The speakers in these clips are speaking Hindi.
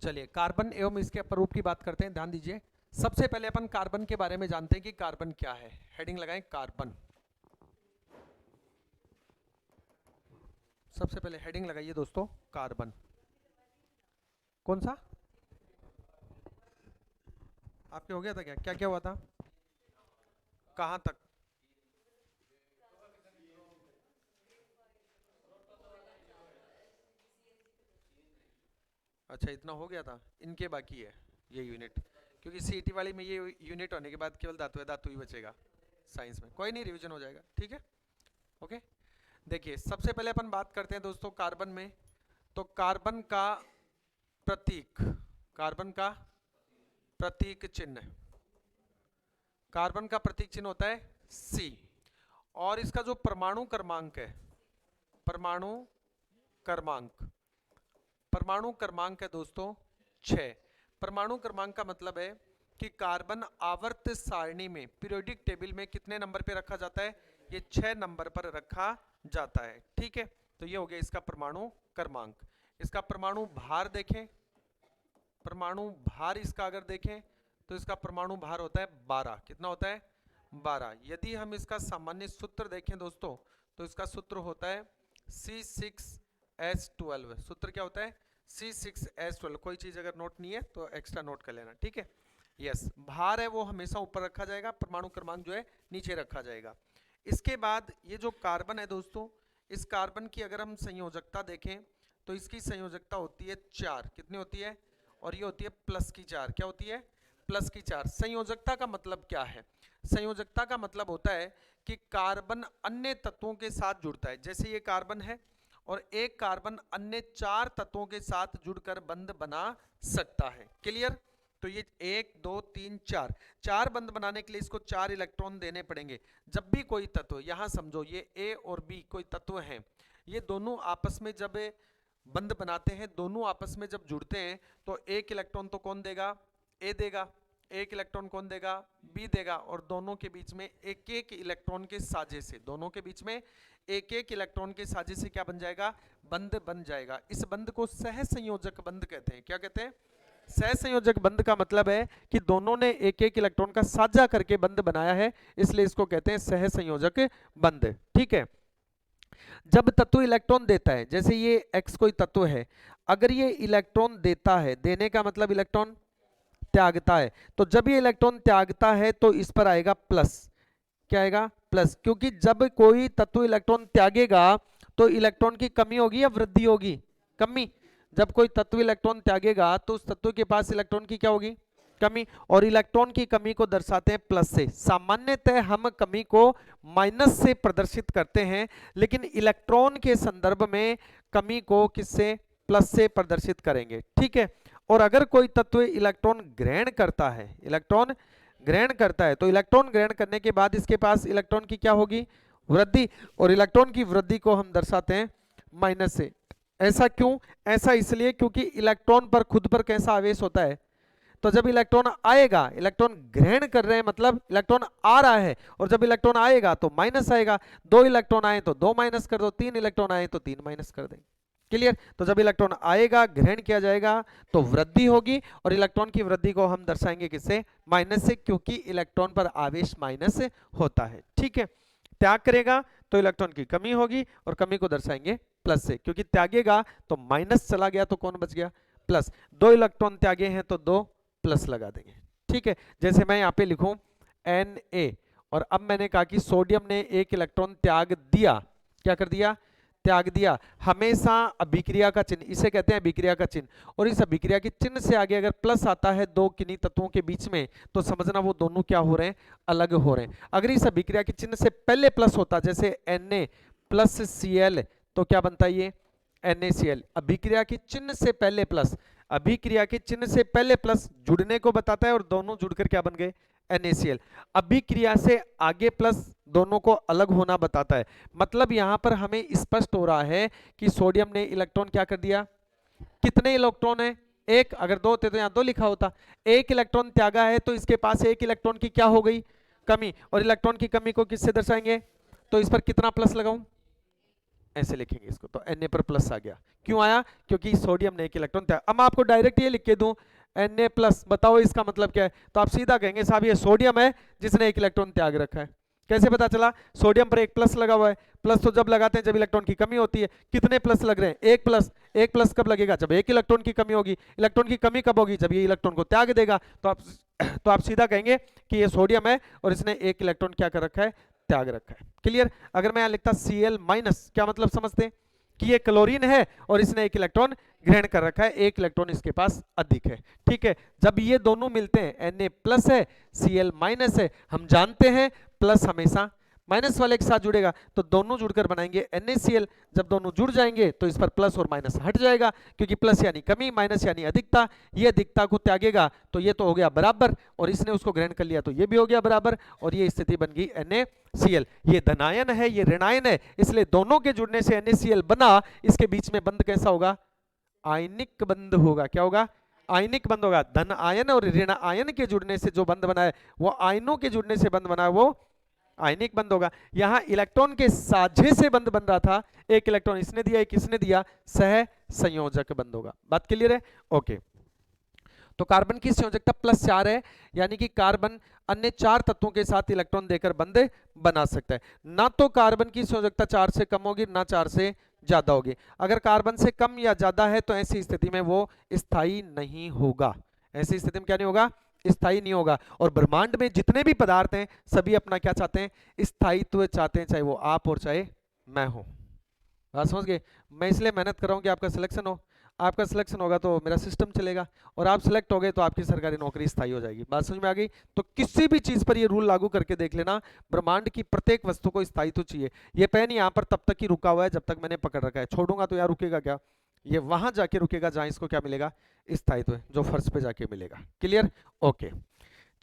चलिए कार्बन एवं इसके अपरूप की बात करते हैं, ध्यान दीजिए। सबसे पहले अपन कार्बन के बारे में जानते हैं कि कार्बन क्या है। हेडिंग लगाएं कार्बन। सबसे पहले हेडिंग लगाइए दोस्तों कार्बन। कौन सा आपके हो गया था? क्या क्या क्या हुआ था? कहां तक? अच्छा इतना हो गया था, इनके बाकी है ये यूनिट, क्योंकि सीईटी वाली में ये यूनिट होने के बाद केवल धातु है, धातु ही बचेगा साइंस में। कोई नहीं, रिवीजन हो जाएगा, ठीक है, ओके। देखिए सबसे पहले अपन बात करते हैं दोस्तों कार्बन में। तो कार्बन का प्रतीक, कार्बन का प्रतीक चिन्ह, कार्बन का प्रतीक चिन्ह होता है C। और इसका जो परमाणु क्रमांक है, परमाणु क्रमांक, परमाणु क्रमांक है दोस्तों 6। परमाणु क्रमांक का मतलब है कि कार्बन आवर्त सारणी में पीरियोडिक टेबल में कितने नंबर पे रखा जाता है? ये 6 नंबर पर रखा जाता है, ठीक है। तो ये हो गया इसका परमाणु क्रमांक। इसका परमाणु भार देखें, परमाणु भार इसका अगर देखें तो इसका परमाणु भार होता है 12। कितना होता है? 12। यदि हम इसका सामान्य सूत्र देखें दोस्तों तो इसका सूत्र होता है C6H12। सूत्र क्या होता है? C6H12। कोई चीज अगर नोट नहीं है तो एक्स्ट्रा नोट कर लेना, ठीक है। यस, भार है वो हमेशा ऊपर रखा जाएगा, परमाणु क्रमांक जो है नीचे रखा जाएगा। इसके बाद ये जो कार्बन है दोस्तों, इस कार्बन की अगर हम संयोजकता देखें तो इसकी संयोजकता होती है 4। कितनी होती है? और ये होती है प्लस की 4। क्या होती है? प्लस की 4। संयोजकता का मतलब क्या है? संयोजकता का मतलब होता है कि कार्बन अन्य तत्वों के साथ जुड़ता है। जैसे ये कार्बन है और एक कार्बन अन्य 4 तत्वों के साथ जुड़कर बंध बना सकता है। क्लियर? तो ये 1 2 3 4, 4 बंध बनाने के लिए इसको 4 इलेक्ट्रॉन देने पड़ेंगे। जब भी कोई तत्व, यहां समझो ये A और B कोई तत्व हैं, ये दोनों आपस में जब बंध बनाते हैं, दोनों आपस में जब जुड़ते हैं तो एक इलेक्ट्रॉन तो कौन देगा? A देगा। एक इलेक्ट्रॉन कौन देगा? B देगा। और दोनों के बीच में एक एक इलेक्ट्रॉन के साझे से, दोनों के बीच में एक एक इलेक्ट्रॉन के साझे से क्या बन जाएगा? बंध बन जाएगा। इस बंध को सहसंयोजक बंध कहते हैं। क्या कहते हैं? सहसंयोजक बंध का मतलब है कि दोनों ने एक एक इलेक्ट्रॉन का साझा करके बंध बनाया है, इसलिए इसको कहते हैं सहसंयोजक बंध, ठीक है। जब तत्व इलेक्ट्रॉन देता है, जैसे ये X कोई तत्व है, अगर ये इलेक्ट्रॉन देता है, देने का मतलब इलेक्ट्रॉन त्यागता है, तो जब ये इलेक्ट्रॉन त्यागता है तो इस पर आएगा प्लस। क्या आएगा? प्लस। क्योंकि जब कोई तत्व इलेक्ट्रॉन त्यागेगा तो इलेक्ट्रॉन की कमी होगी या वृद्धि होगी? कमी। जब कोई तत्व इलेक्ट्रॉन त्यागेगा तो उस तत्व के पास इलेक्ट्रॉन की क्या होगी? कमी। और इलेक्ट्रॉन की कमी को दर्शाते हैं प्लस से। सामान्यतः हम कमी को माइनस से प्रदर्शित करते हैं, लेकिन इलेक्ट्रॉन के संदर्भ में कमी को किससे? प्लस से प्रदर्शित करेंगे, ठीक है। और अगर कोई तत्व इलेक्ट्रॉन ग्रहण करता है, इलेक्ट्रॉन ग्रहण करता है, तो इलेक्ट्रॉन ग्रहण करने के बाद इसके पास इलेक्ट्रॉन की क्या होगी? वृद्धि। और इलेक्ट्रॉन की वृद्धि को हम दर्शाते हैं माइनस से। ऐसा क्यों? ऐसा इसलिए क्योंकि इलेक्ट्रॉन पर खुद पर कैसा आवेश होता है? तो जब इलेक्ट्रॉन आएगा, इलेक्ट्रॉन ग्रहण कर रहे हैं मतलब इलेक्ट्रॉन आ रहा है, और जब इलेक्ट्रॉन आएगा तो माइनस आएगा। 2 इलेक्ट्रॉन आए तो 2 माइनस कर दो, 3 इलेक्ट्रॉन आए तो 3 माइनस कर देंगे। क्लियर? तो जब इलेक्ट्रॉन आएगा, ग्रहण किया जाएगा तो वृद्धि होगी, और इलेक्ट्रॉन की वृद्धि को हम दर्शाएंगे किससे? माइनस से, क्योंकि इलेक्ट्रॉन पर आवेश माइनस होता है, ठीक है। त्याग करेगा तो इलेक्ट्रॉन की कमी होगी, और कमी को दर्शाएंगे प्लस से, क्योंकि त्यागेगा तो माइनस चला गया तो कौन बच गया? प्लस। 2 इलेक्ट्रॉन त्यागे हैं तो 2 प्लस लगा देंगे, ठीक है। जैसे मैं यहाँ पे लिखूं Na, और अब मैंने कहा कि सोडियम ने 1 इलेक्ट्रॉन त्याग दिया। क्या कर दिया? त्याग दिया। हमेशा अभिक्रिया का चिन्ह, इसे कहते हैं अभिक्रिया का चिन्ह, और इस अभिक्रिया के चिन्ह से आगे अगर प्लस आता है दो किन्हीं तत्वों के बीच में, तो समझना वो दोनों क्या हो रहे हैं? अलग हो रहे हैं। अगर इस अभिक्रिया के चिन्ह से पहले प्लस होता, जैसे Na प्लस Cl, तो क्या बनता है? ये NaCl। अभिक्रिया के चिन्ह से पहले प्लस, अभिक्रिया के चिन्ह से पहले प्लस जुड़ने को बताता है, और दोनों जुड़कर क्या बन गए? NaCl। अभिक्रिया से आगे प्लस दोनों को अलग होना बताता है। मतलब यहां पर हमें स्पष्ट हो रहा है कि सोडियम ने इलेक्ट्रॉन क्या कर दिया? कितने इलेक्ट्रॉन है? 1। अगर 2 होते तो यहां 2 लिखा होता। 1 इलेक्ट्रॉन त्यागा है तो इसके पास 1 इलेक्ट्रॉन की क्या हो गई? कमी। और इलेक्ट्रॉन की कमी को किससे दर्शाएंगे? तो इस पर कितना प्लस लगाऊं? ऐसे लिखेंगे इसको, तो Na पर प्लस आ गया। क्यों आया? क्योंकि सोडियम ने एक इलेक्ट्रॉन त्याग। अब मैं आपको डायरेक्ट ये लिख के दूं Na प्लस, बताओ इसका मतलब क्या है? तो आप सीधा कहेंगे साहब ये सोडियम है जिसने एक इलेक्ट्रॉन त्याग रखा है। कैसे पता चला? सोडियम पर एक प्लस लगा हुआ है। प्लस तो जब लगाते हैं जब इलेक्ट्रॉन की कमी होती है। कितने प्लस लग रहे हैं? एक प्लस। एक प्लस कब लगेगा? जब एक इलेक्ट्रॉन की कमी होगी। इलेक्ट्रॉन की कमी कब होगी? जब ये इलेक्ट्रॉन को त्याग देगा। तो आप तो आप सीधा कहेंगे कि ये सोडियम है और इसने एक इलेक्ट्रॉन क्या कर रखा है? त्याग रखा है। क्लियर? अगर मैं यहां लिखता Cl माइनस, क्या मतलब समझते हैं? कि ये क्लोरीन है और इसने एक इलेक्ट्रॉन ग्रहण कर रखा है, एक इलेक्ट्रॉन इसके पास अधिक है। ठीक है, जब ये दोनों मिलते हैं, Na प्लस है Cl माइनस है, हम जानते हैं प्लस हमेशा माइनस वाले के साथ जुड़ेगा, तो दोनों जुड़कर बनाएंगे NaCl। जब दोनों जुड़ जाएंगे तो इस पर प्लस और माइनस हट जाएगा, क्योंकि प्लस यानी कमी, माइनस यानी अधिकता। ये अधिकता को त्यागेगा तो ये तो हो गया बराबर, और इसने उसको ग्रहण कर लिया तो ये भी हो गया बराबर, और ये स्थिति बन गई NaCl। ये धनायन है, ये ऋणायन है, इसलिए दोनों के जुड़ने से NaCl बना। इसके बीच में बंध कैसा होगा? आयनिक बंध होगा। क्या होगा? आयनिक बंध होगा। धन आयन और ऋण आयन के जुड़ने से जो बंध बना है वो आयनों के जुड़ने से बंध बना है, वो आयनिक बंध होगा। यहां इलेक्ट्रॉन के साझे से बंध बन रहा था, एक इलेक्ट्रॉन इसने दिया एक इसने दिया, सह संयोजक बंध होगा। बात क्लियर है? ओके। तो कार्बन की संयोजकता +4 है, यानी कि कार्बन अन्य 4 तत्वों के साथ इलेक्ट्रॉन देकर बंध बना सकता है। ना तो कार्बन की संयोजकता 4 से कम होगी, ना 4 से ज्यादा होगी। अगर कार्बन से कम या ज्यादा है तो ऐसी स्थिति में वो स्थायी नहीं होगा। ऐसी स्थिति में क्या नहीं होगा? स्थायी नहीं होगा। और ब्रह्मांड में जितने भी पदार्थ हैं सभी अपना क्या चाहते हैं? स्थायित्व चाहते हैं, चाहे वो आप और चाहे मैं हूं। बात समझ गए? मैं इसलिए मेहनत कर रहा हूं कि आपका सिलेक्शन हो। आपका सिलेक्शन होगा तो मेरा सिस्टम चलेगा, और आप सिलेक्ट हो गए तो आपकी सरकारी नौकरी स्थायी हो जाएगी। बात समझ में आ गई? तो किसी भी चीज पर ये रूल लागू करके देख लेना, ब्रह्मांड की प्रत्येक वस्तु को स्थायित्व चाहिए। ये पेन यहाँ पर तब तक ही रुका हुआ है जब तक मैंने पकड़ रखा है, छोड़ूंगा तो यार रुकेगा क्या? ये वहां जाके रुकेगा जहां इसको क्या मिलेगा? स्थायित्व, जो फर्श पे जाके मिलेगा। क्लियर? ओके।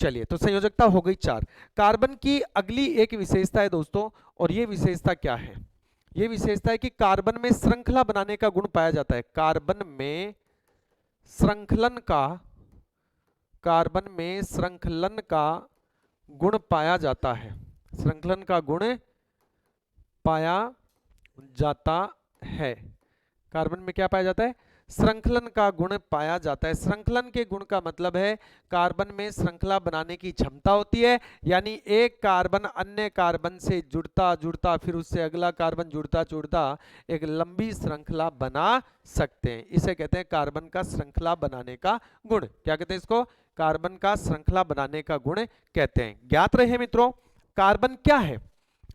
चलिए, तो संयोजकता हो गई 4। कार्बन की अगली एक विशेषता है दोस्तों, और ये विशेषता क्या है? ये विशेषता है कि कार्बन में श्रृंखला बनाने का गुण पाया जाता है। कार्बन में श्रृंखलन का, कार्बन में श्रृंखलन का गुण पाया जाता है। श्रृंखलन का गुण पाया जाता है। कार्बन में क्या पाया जाता है? श्रृंखलन का गुण पाया जाता है। श्रृंखलन के गुण का मतलब है कार्बन में श्रृंखला बनाने की क्षमता होती है, यानी एक कार्बन अन्य कार्बन से जुड़ता जुड़ता फिर उससे अगला कार्बन जुड़ता जुड़ता एक लंबी श्रृंखला बना सकते हैं। इसे कहते हैं कार्बन का श्रृंखला बनाने का गुण। क्या कहते हैं इसको? कार्बन का श्रृंखला बनाने का गुण कहते हैं। ज्ञात रहे मित्रों, कार्बन क्या है?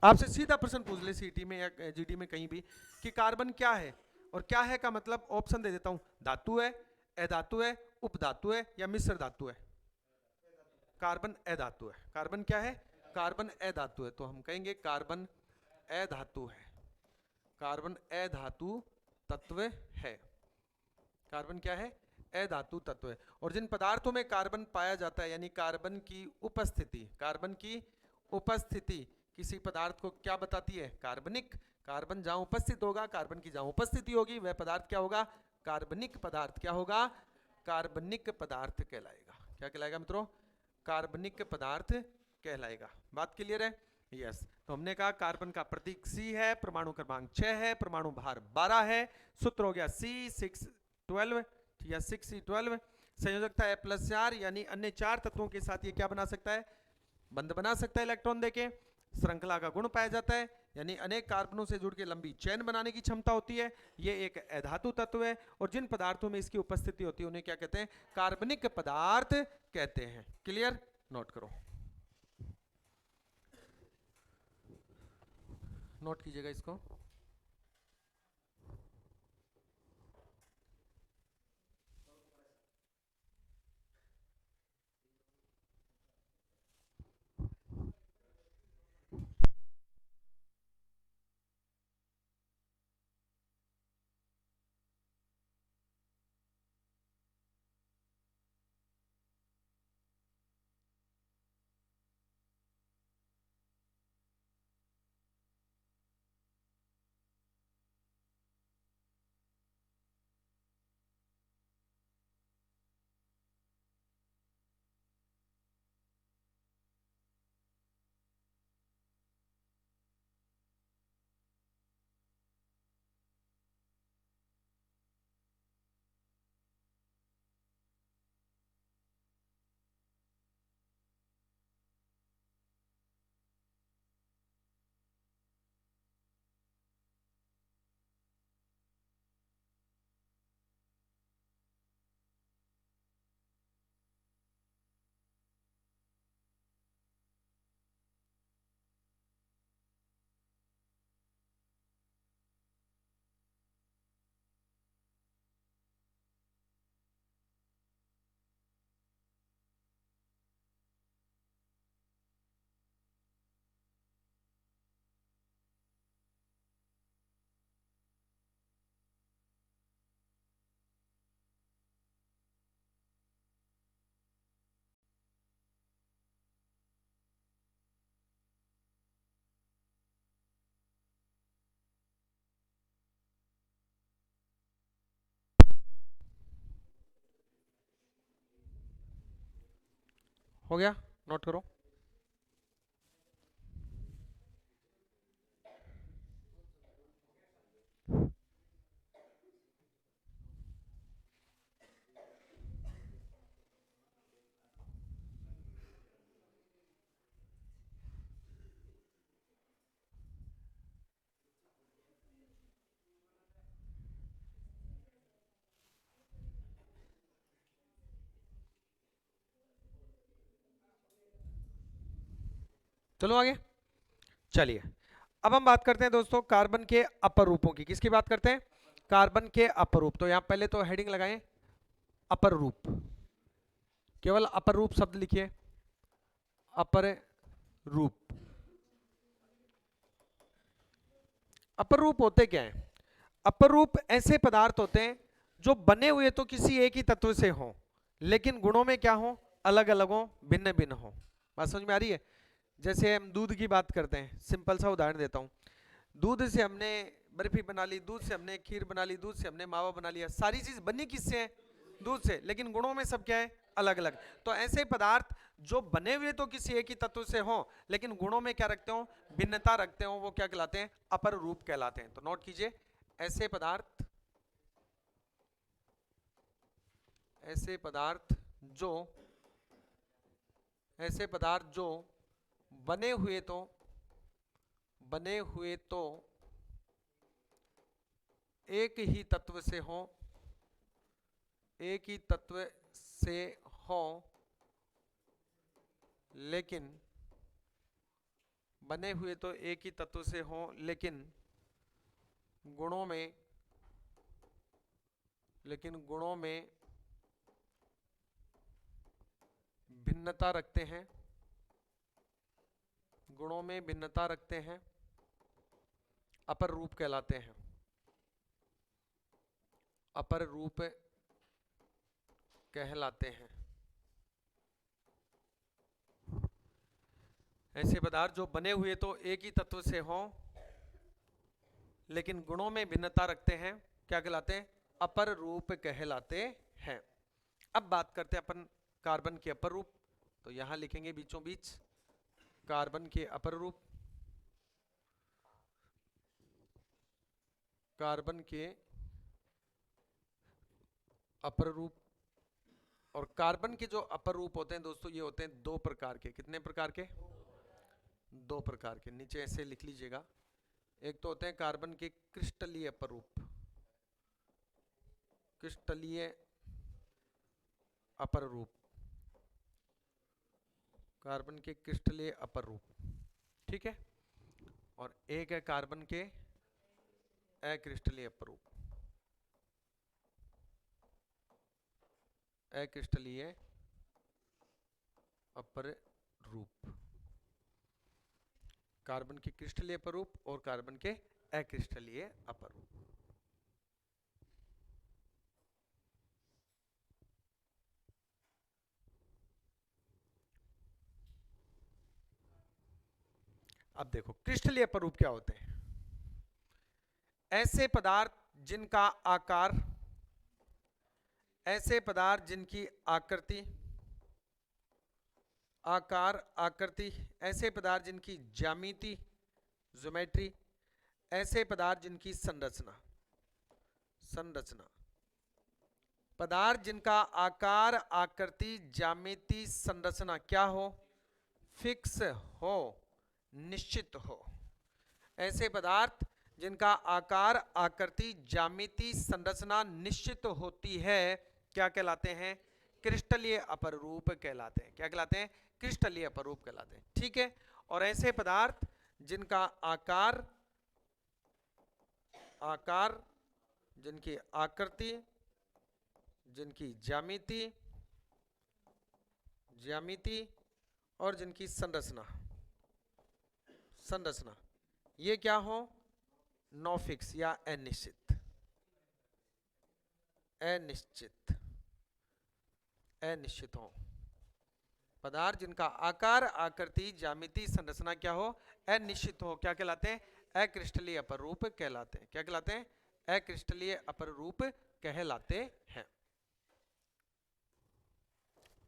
आपसे सीधा प्रश्न पूछ ले सीटी में या जीडी में कहीं भी कि कार्बन क्या है, और क्या है का मतलब ऑप्शन दे देता हूं। धातु है, अधातु है, उपधातु है, या मिश्र धातु है? कार्बन अधातु है। कार्बन क्या है? कार्बन अधातु है। तो हम कहेंगे कार्बन अधातु है। कार्बन अधातु तत्व है। कार्बन क्या है? अधातु तत्व है। और जिन पदार्थों में कार्बन पाया जाता है, यानी कार्बन की उपस्थिति, कार्बन की उपस्थिति किसी पदार्थ को क्या बताती है? कार्बनिक। कार्बन जहां उपस्थित होगा, कार्बन की जहां उपस्थिति होगी, वह पदार्थ क्या होगा? कार्बनिक पदार्थ। क्या होगा? कार्बनिक पदार्थ कहलाएगा। क्या कहलाएगा मित्रों? कार्बनिक पदार्थ कहलाएगा। बात क्लियर है? यस। तो हमने कहा कार्बन का प्रतीक C है, परमाणु क्रमांक 6 है, परमाणु भार 12 है, सूत्र हो गया C612 या 6C12। संयोजकता है +4, यानी अन्य 4 तत्वों के साथ ये क्या बना सकता है? बंध बना सकता है इलेक्ट्रॉन देके। श्रृंखला का गुण पाया जाता है, यानी अनेक कार्बनों से जुड़ के लंबी चेन बनाने की क्षमता होती है। ये एक अधातु तत्व है, और जिन पदार्थों में इसकी उपस्थिति होती है उन्हें क्या कहते हैं? कार्बनिक पदार्थ कहते हैं। क्लियर? नोट करो, नोट कीजिएगा इसको। हो गया, नोट करो। चलो आगे, चलिए अब हम बात करते हैं दोस्तों कार्बन के अपर रूपों की। किसकी बात करते हैं? कार्बन के अपर रूप। तो यहां पहले तो हेडिंग लगाएं अपर रूप, केवल अपर रूप शब्द लिखिए, अपर रूप। अपर रूप होते क्या हैं? अपर रूप ऐसे पदार्थ होते हैं जो बने हुए तो किसी एक ही तत्व से हों, लेकिन गुणों में क्या हो? अलग अलग हो, भिन्न भिन्न हो। बात समझ में आ रही है? जैसे हम दूध की बात करते हैं, सिंपल सा उदाहरण देता हूं। दूध से हमने बर्फी बना ली, दूध से हमने खीर बना ली, दूध से हमने मावा बना लिया, सारी चीज बनी किससे है? दूध से, लेकिन गुणों में सब क्या है? अलग अलग। तो ऐसे पदार्थ जो बने हुए तो किसी एक ही तत्व से हो, लेकिन गुणों में क्या रखते हो? भिन्नता रखते हो, वो क्या कहलाते हैं? अपर रूप कहलाते हैं। तो नोट कीजिए, ऐसे पदार्थ, ऐसे पदार्थ जो, ऐसे पदार्थ जो बने हुए तो, बने हुए तो एक ही तत्व से हो, एक ही तत्व से हो, लेकिन बने हुए तो एक ही तत्व से हो, लेकिन गुणों में, लेकिन गुणों में भिन्नता रखते हैं, गुणों में भिन्नता रखते हैं, अपर रूप कहलाते हैं। अपर रूप कहलाते हैं। ऐसे पदार्थ जो बने हुए तो एक ही तत्व से हों, लेकिन गुणों में भिन्नता रखते हैं, क्या कहलाते हैं? अपर रूप कहलाते हैं। अब बात करते हैं अपन कार्बन के अपर रूप। तो यहां लिखेंगे बीचों बीच कार्बन के अपर रूप, कार्बन के अपर रूप। और कार्बन के जो अपर रूप होते हैं दोस्तों, ये होते हैं दो प्रकार के। कितने प्रकार के? दो प्रकार के। नीचे ऐसे लिख लीजिएगा। एक तो होते हैं कार्बन के क्रिस्टलीय अपर रूप, क्रिस्टलीय अपर रूप, कार्बन के क्रिस्टलीय अपर रूप, ठीक है। और एक है कार्बन के अक्रिस्टलीय अपर रूप, अक्रिस्टलीय अपर रूप। कार्बन के क्रिस्टलीय अपर रूप और कार्बन के अक्रिस्टलीय अपर रूप। अब देखो क्रिस्टलीय अपर रूप क्या होते हैं? ऐसे पदार्थ जिनका आकार, ऐसे पदार्थ जिनकी आकृति, आकार आकृति, ऐसे पदार्थ जिनकी ज्यामिति, ज्योमेट्री, ऐसे पदार्थ जिनकी संरचना, संरचना। पदार्थ जिनका आकार आकृति ज्यामिति संरचना क्या हो? फिक्स हो, निश्चित हो। ऐसे पदार्थ जिनका आकार आकृति ज्यामिति संरचना निश्चित होती है, क्या कहलाते हैं? क्रिस्टलीय अपर रूप कहलाते हैं। क्या कहलाते हैं? क्रिस्टलीय अपर रूप कहलाते हैं, ठीक है। और ऐसे पदार्थ जिनका आकार, आकार, जिनकी आकृति, जिनकी ज्यामिति, ज्यामिति और जिनकी संरचना, संरचना, ये क्या हो? नो फिक्स या अनिश्चित, अनिश्चित, अनिश्चित हो। पदार्थ जिनका आकार आकृति ज्यामिति संरचना क्या हो? अनिश्चित हो, क्या कहलाते हैं? अक्रिस्टलीय अपर रूप कहलाते हैं। क्या कहलाते हैं? अक्रिस्टलीय अपर रूप कहलाते हैं।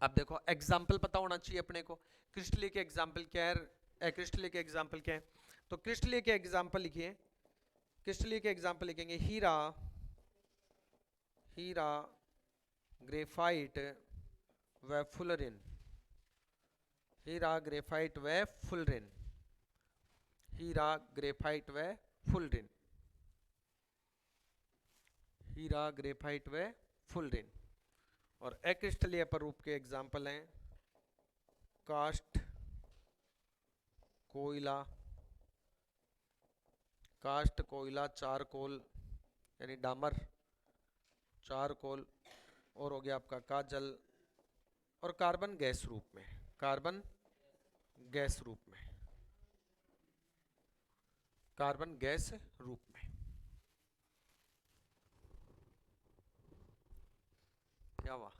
अब देखो एग्जाम्पल पता होना चाहिए अपने को, क्रिस्टलीय के एग्जाम्पल क्या है, अक्रिस्टलीय के एग्जाम्पल क्या है। तो क्रिस्टलीय के एग्जाम्पल लिखिए, क्रिस्टलीय के एग्जाम्पल लिखेंगे हीरा, हीरा, ग्रेफाइट व फुलरिन, हीरा, ग्रेफाइट व फुलरिन, हीरा, ग्रेफाइट व फुलरिन, हीरा, ग्रेफाइट व फुलरिन। और अक्रिस्टलीय अपरूप के एग्जाम्पल हैं कास्ट, कोयला, कास्ट, कोयला, चारकोल यानी डामर, चारकोल, और हो गया आपका काजल, और कार्बन गैस रूप में, कार्बन गैस रूप में, कार्बन गैस रूप में। क्या हुआ?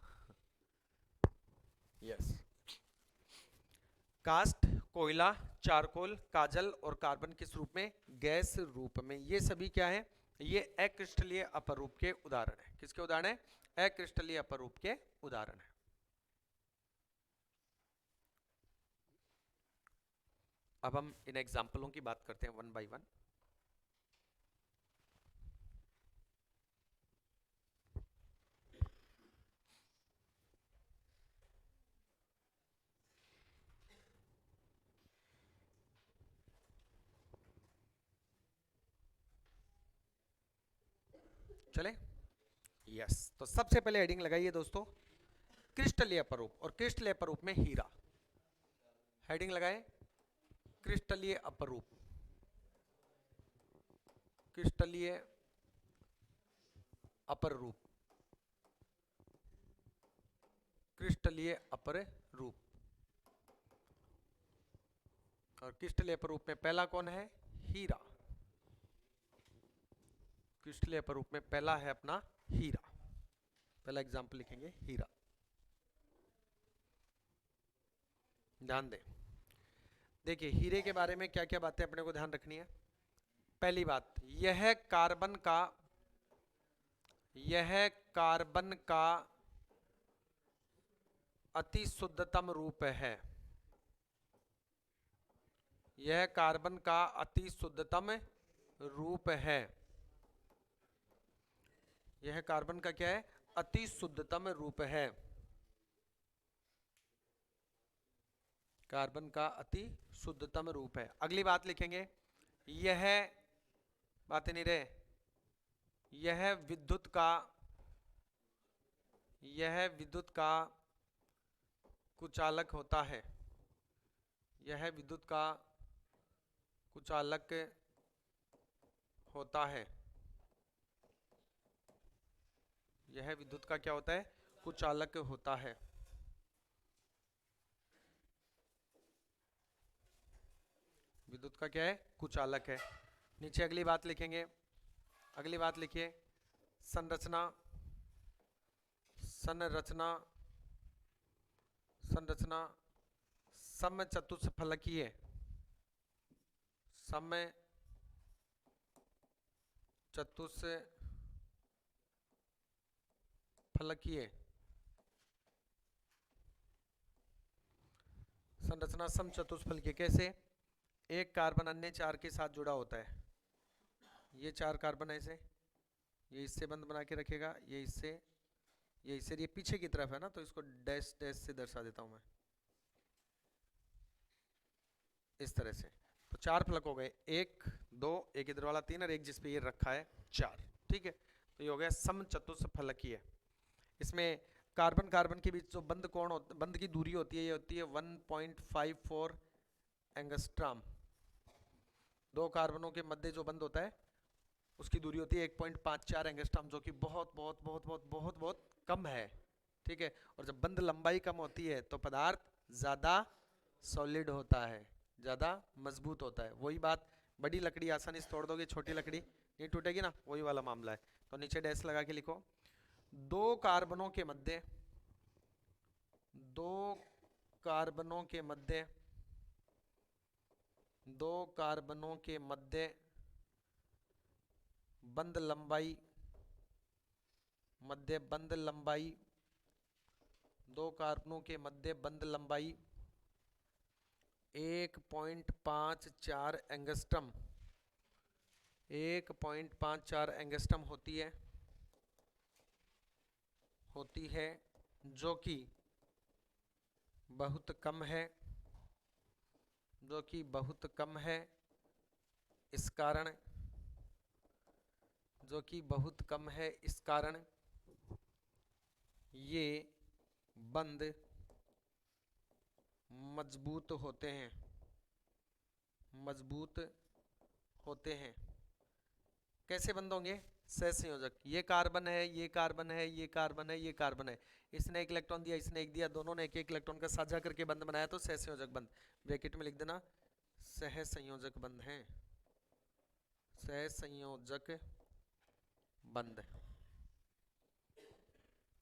यस। कास्ट, कोयला, चारकोल, काजल और कार्बन किस रूप में? गैस रूप में। ये सभी क्या है? ये अक्रिस्टलीय अपरूप के उदाहरण है। किसके उदाहरण है? अक्रिस्टलीय अपरूप के उदाहरण है। अब हम इन एग्जाम्पलों की बात करते हैं वन बाय वन। चले? यस। तो सबसे पहले हेडिंग लगाइए दोस्तों, क्रिस्टलीय अपरूप, और क्रिस्टलीय अपरूप में हीरा। हेडिंग लगाए, क्रिस्टलीय अपरूप, क्रिस्टलीय अपर रूप, क्रिस्टलीय अपर रूप। और क्रिस्टलीय अपरूप में पहला कौन है? हीरा। क्रिस्टलीय अपरूप में पहला है अपना हीरा। पहला एग्जाम्पल लिखेंगे हीरा। ध्यान दें, देखिए हीरे के बारे में क्या क्या बातें अपने को ध्यान रखनी है। पहली बात, यह कार्बन का, यह कार्बन का अति शुद्धतम रूप है। यह कार्बन का अति शुद्धतम रूप है। यह कार्बन का क्या है? अति शुद्धतम रूप है। कार्बन का अति शुद्धतम रूप है। अगली बात लिखेंगे, यह, बातें नहीं रहे, यह विद्युत का, यह विद्युत का कुचालक होता है। यह विद्युत का कुचालक होता है। यह विद्युत का क्या होता है? कुचालक होता है। विद्युत का क्या है? कुचालक है। नीचे अगली बात लिखेंगे, अगली बात लिखिए, संरचना, संरचना, संरचना समचतुष्फलकीय, समचतुष्फलकीय। संरचना समचतुष्फलकीय कैसे? एक कार्बन अन्य चार के साथ जुड़ा होता है। ये चार कार्बन ऐसे, ये इससे बंध बना के रखेगा, ये इससे, ये इससे, ये पीछे की तरफ है ना, तो इसको डैश डैश से दर्शा देता हूं मैं इस तरह से। तो चार फलक हो गए, एक, दो, एक इधर वाला तीन, और एक जिसपे ये रखा है चार। ठीक है, तो ये हो गया समचतुष्फलकीय। इसमें कार्बन कार्बन के बीच जो बंध कोण होता, बंध की दूरी होती है, ये होती है 1.54 एंगस्ट्राम। दो कार्बनों के मध्य जो बंध होता है उसकी दूरी होती है 1.54 एंगस्ट्राम, जो कि बहुत बहुत बहुत बहुत बहुत बहुत कम है। ठीक है, और जब बंध लंबाई कम होती है तो पदार्थ ज्यादा सॉलिड होता है, ज्यादा मजबूत होता है। वही बात, बड़ी लकड़ी आसानी से तोड़ दोगे, छोटी लकड़ी नहीं टूटेगी ना, वही वाला मामला है। तो नीचे डैश लगा के लिखो, दो कार्बनों के मध्य, दो कार्बनों के मध्य, दो कार्बनों के मध्य बंध लंबाई, मध्य बंध लंबाई दो कार्बनों के मध्य बंध लंबाई 1.54 एंगस्ट्रम 1.54 एंगस्ट्रम होती है जो कि बहुत कम है, इस कारण ये बंध मजबूत होते हैं। कैसे बंद होंगे? सहसंयोजक। ये कार्बन है, ये कार्बन है, ये कार्बन है, ये कार्बन है, इसने एक इलेक्ट्रॉन दिया, इसने एक दिया, दोनों ने एक एक इलेक्ट्रॉन का साझा करके बंध बनाया, तो सहसंयोजक बंध। ब्रैकेट में लिख देना सहसंयोजक बंध है, सहसंयोजक बंध।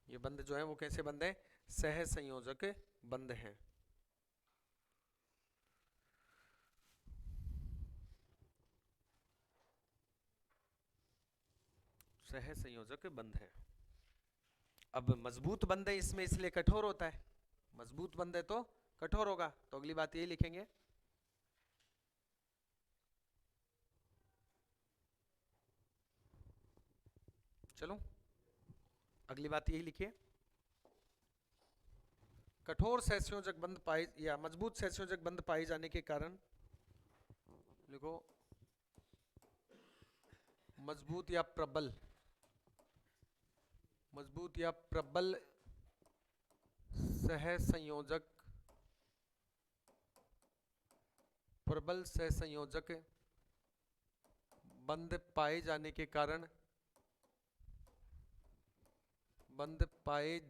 ये बंध जो है वो कैसे बंध है? सहसंयोजक बंध है। सहसंयोजक बंध है। अब मजबूत बंध है इसमें, इसलिए कठोर होता है। मजबूत बंध है तो कठोर होगा, तो अगली बात यही लिखेंगे। चलो अगली बात यही लिखिए। कठोर सहसंयोजक बंध पाए या मजबूत सहसंयोजक बंध पाए जाने के कारण, लिखो मजबूत या प्रबल सहसंयोजक बंध पाए जाने के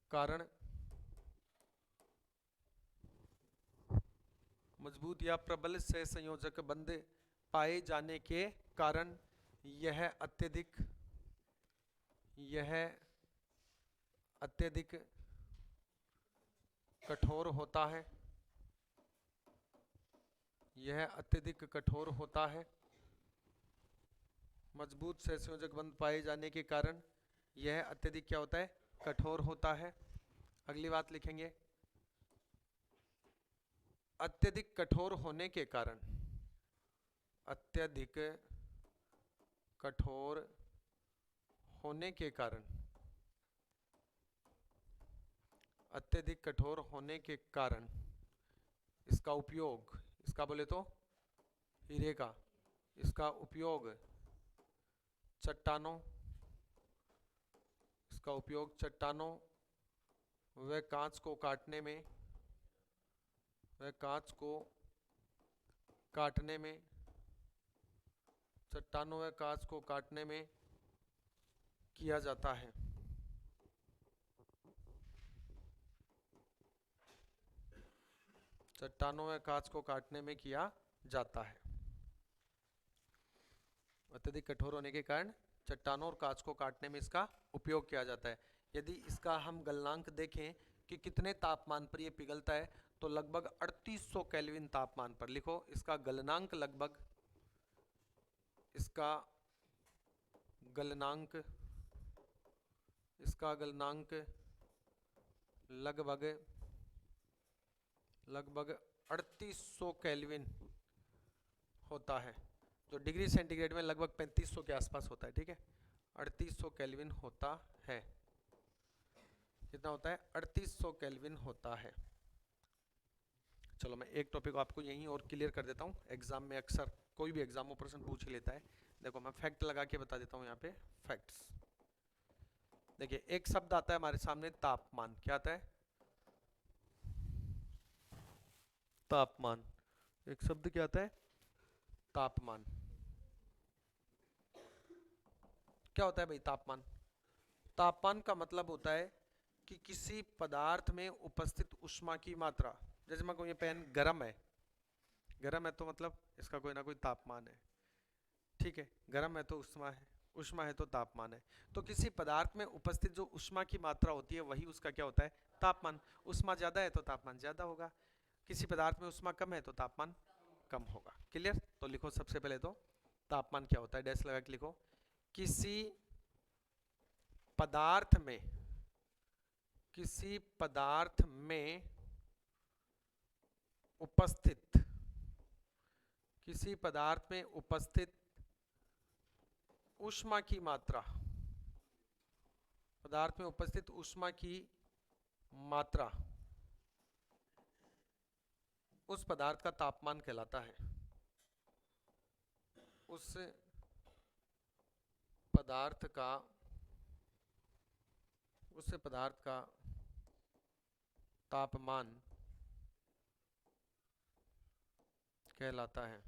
कारण मजबूत या प्रबल सहसंयोजक बंध पाए जाने के कारण यह अत्यधिक कठोर होता है। मजबूत सहसंयोजक बंध पाए जाने के कारण यह अत्यधिक क्या होता है? कठोर होता है। अगली बात लिखेंगे, अत्यधिक कठोर होने के कारण अत्यधिक कठोर होने के कारण इसका उपयोग, इसका बोले तो हीरे का, इसका उपयोग चट्टानों व कांच को काटने में किया जाता है। चट्टानों व कांच को काटने में किया जाता है। अत्यधिक कठोर होने के कारण चट्टानों और कांच को काटने में इसका उपयोग किया जाता है। यदि इसका हम गलनांक देखें कि कितने तापमान पर यह पिघलता है, तो लगभग 3800 केल्विन तापमान पर। लिखो इसका गलनांक लगभग 3800 केल्विन होता है, जो डिग्री सेंटीग्रेड में लगभग 3500 के आसपास होता है। ठीक है, 3800 केल्विन होता है। कितना होता है? 3800 केल्विन होता है। चलो मैं एक टॉपिक आपको यहीं और क्लियर कर देता हूँ। एग्जाम में अक्सर कोई भी एग्जाम में प्रश्न पूछ लेता है। देखो मैं फैक्ट लगा के बता देता हूँ यहाँ पे फैक्ट्स। देखिए एक शब्द आता है हमारे सामने तापमान। क्या आता है? तापमान। एक शब्द क्या आता है? तापमान। क्या होता है भाई तापमान? तापमान का मतलब होता है कि किसी पदार्थ में उपस्थित ऊष्मा की मात्रा। जैसे मैं कहूँ ये पेन गर्म है तो मतलब इसका कोई ना कोई तापमान है। ठीक है, गर्म है तो ऊष्मा है तो तापमान है। तो किसी पदार्थ में उपस्थित जो ऊष्मा की मात्रा होती है वही उसका क्या होता है? तापमान। ऊष्मा ज्यादा है तो तापमान ज्यादा होगा, किसी पदार्थ में ऊष्मा कम है तो तापमान कम होगा। क्लियर? तो लिखो सबसे पहले तो तापमान क्या होता है, डैश लगा के लिखो। किसी पदार्थ में किसी पदार्थ में उपस्थित, किसी पदार्थ में उपस्थित ऊष्मा की मात्रा, पदार्थ में उपस्थित ऊष्मा की मात्रा उस पदार्थ का तापमान कहलाता है। उस पदार्थ का तापमान कहलाता है।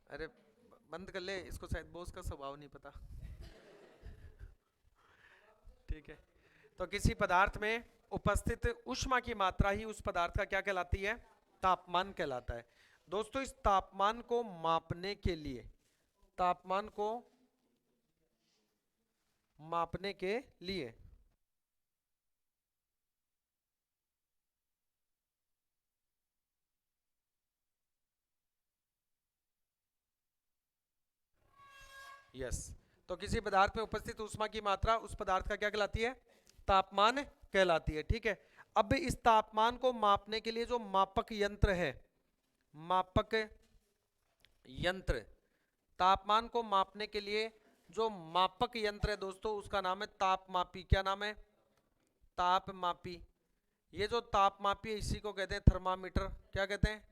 अरे बंद कर ले इसको, शायद बॉस का स्वभाव नहीं पता। ठीक है, तो किसी पदार्थ में उपस्थित ऊष्मा की मात्रा ही उस पदार्थ का क्या कहलाती है? तापमान कहलाता है। दोस्तों इस तापमान को मापने के लिए, तापमान को मापने के लिए यस, तो किसी पदार्थ में उपस्थित ऊष्मा की मात्रा उस पदार्थ का क्या कहलाती है? तापमान कहलाती है। ठीक है, अब इस तापमान को मापने के लिए जो मापक यंत्र है, मापक यंत्र, तापमान को मापने के लिए जो मापक यंत्र है दोस्तों उसका नाम है तापमापी। क्या नाम है? तापमापी। ये जो तापमापी है इसी को कहते हैं थर्मामीटर। क्या कहते हैं?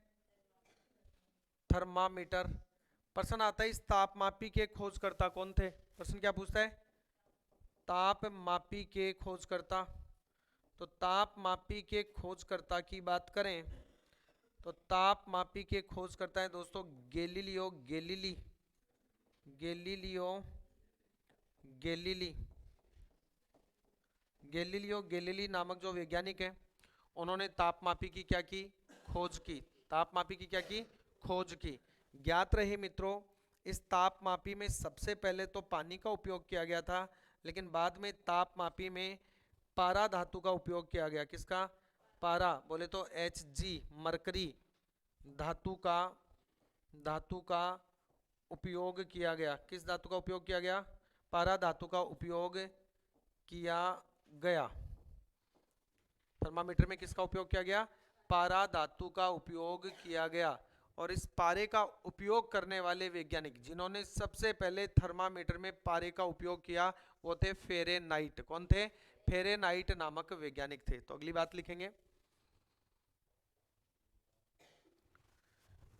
थर्मामीटर। प्रश्न आता है इस तापमापी के खोजकर्ता कौन थे? प्रश्न क्या पूछता है? तापमापी के खोजकर्ता। तो तापमापी के खोजकर्ता की बात करें तो तापमापी के खोजकर्ता है दोस्तों Galileo Galilei, Galileo Galilei, Galileo Galilei नामक जो वैज्ञानिक है उन्होंने तापमापी की क्या की? खोज की। तापमापी की क्या की? खोज की। ज्ञात रहे मित्रों इस तापमापी में सबसे पहले तो पानी का उपयोग किया गया था, लेकिन बाद में तापमापी में पारा धातु का उपयोग किया गया। किसका? पारा, बोले तो Hg, मरकरी धातु का उपयोग किया गया। किस धातु का उपयोग किया गया? पारा धातु का उपयोग किया गया। थर्मामीटर में किसका उपयोग किया गया? पारा धातु का उपयोग किया गया। और इस पारे का उपयोग करने वाले वैज्ञानिक जिन्होंने सबसे पहले थर्मामीटर में पारे का उपयोग किया वो थे फेरेनाइट। कौन थे? फेरेनाइट नामक वैज्ञानिक थे। तो अगली बात लिखेंगे,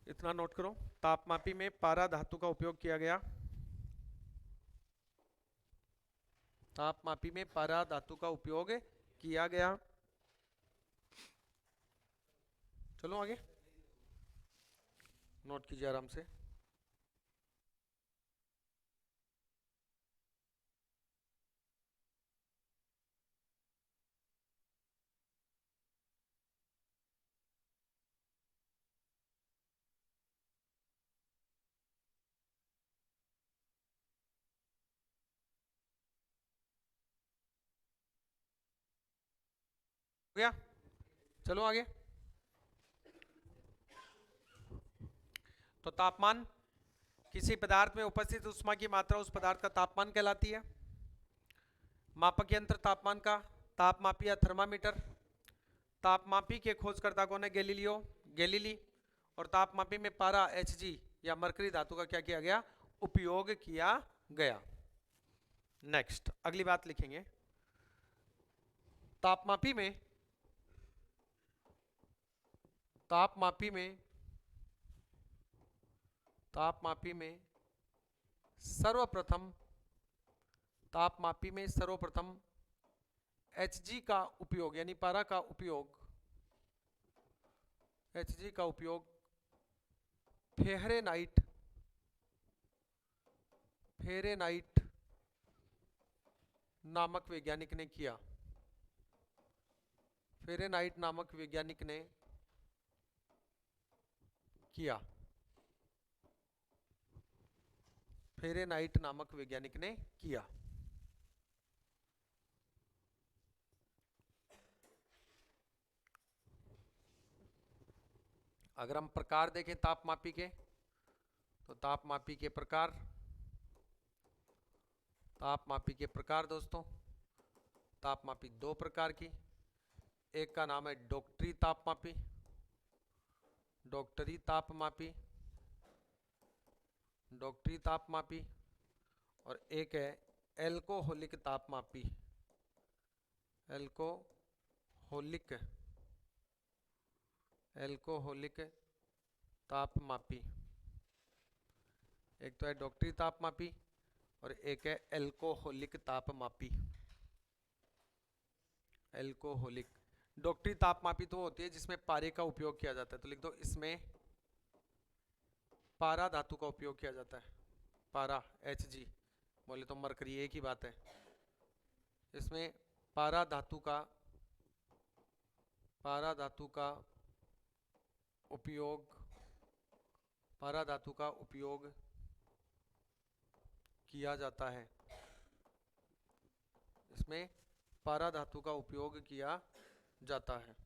इतना नोट करो, तापमापी में पारा धातु का उपयोग किया गया। तापमापी में पारा धातु का उपयोग किया गया। चलो आगे, नोट कीजिए आराम से। हो गया? चलो आगे। तो तापमान, किसी पदार्थ में उपस्थित ऊष्मा की मात्रा उस पदार्थ का तापमान कहलाती है। मापक यंत्र तापमान का तापमापी या थर्मामीटर। तापमापी के खोजकर्ता कौन है? Galileo Galilei. और तापमापी में पारा Hg या मरकरी धातु का क्या किया गया? उपयोग किया गया। नेक्स्ट अगली बात लिखेंगे, तापमापी में तापमापी में तापमापी में सर्वप्रथम तापमापी में सर्वप्रथम Hg का उपयोग यानी पारा का उपयोग, Hg का उपयोग फेरेनाइट नामक वैज्ञानिक ने किया। फेरेनाइट नामक वैज्ञानिक ने किया। फेरेनाइट नामक वैज्ञानिक ने किया। अगर हम प्रकार देखें तापमापी के, तो तापमापी के प्रकार, तापमापी के प्रकार दोस्तों, तापमापी दो प्रकार की, एक का नाम है डॉक्टरी तापमापी, डॉक्टरी तापमापी, डॉक्टरी तापमापी, और एक है एल्कोहलिक तापमापी, एल्कोहलिक, एल्कोहलिक तापमापी। एक तो है डॉक्टरी तापमापी और एक है एल्कोहलिक तापमापी। एल्कोहलिक, डॉक्टरी तापमापी तो होती है जिसमें पारे का उपयोग किया जाता है, तो लिख दो इसमें पारा धातु का उपयोग किया जाता है, पारा Hg, बोले तो मरकरी एक ही बात है। इसमें पारा धातु का, पारा धातु का उपयोग, पारा धातु का उपयोग किया जाता है, इसमें पारा धातु का उपयोग किया जाता है।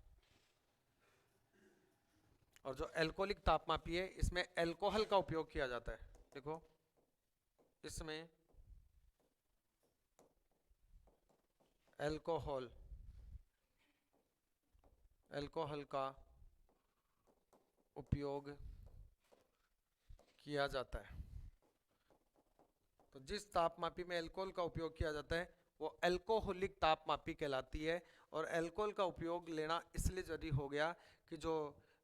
और जो एल्कोहलिक तापमापी है इसमें एल्कोहल का उपयोग किया जाता है, देखो इसमें एल्कोहल, एल्कोहल का उपयोग किया जाता है। तो जिस तापमापी में अल्कोहल का उपयोग किया जाता है वो एल्कोहलिक तापमापी कहलाती है। और अल्कोहल का उपयोग लेना इसलिए जरूरी हो गया कि जो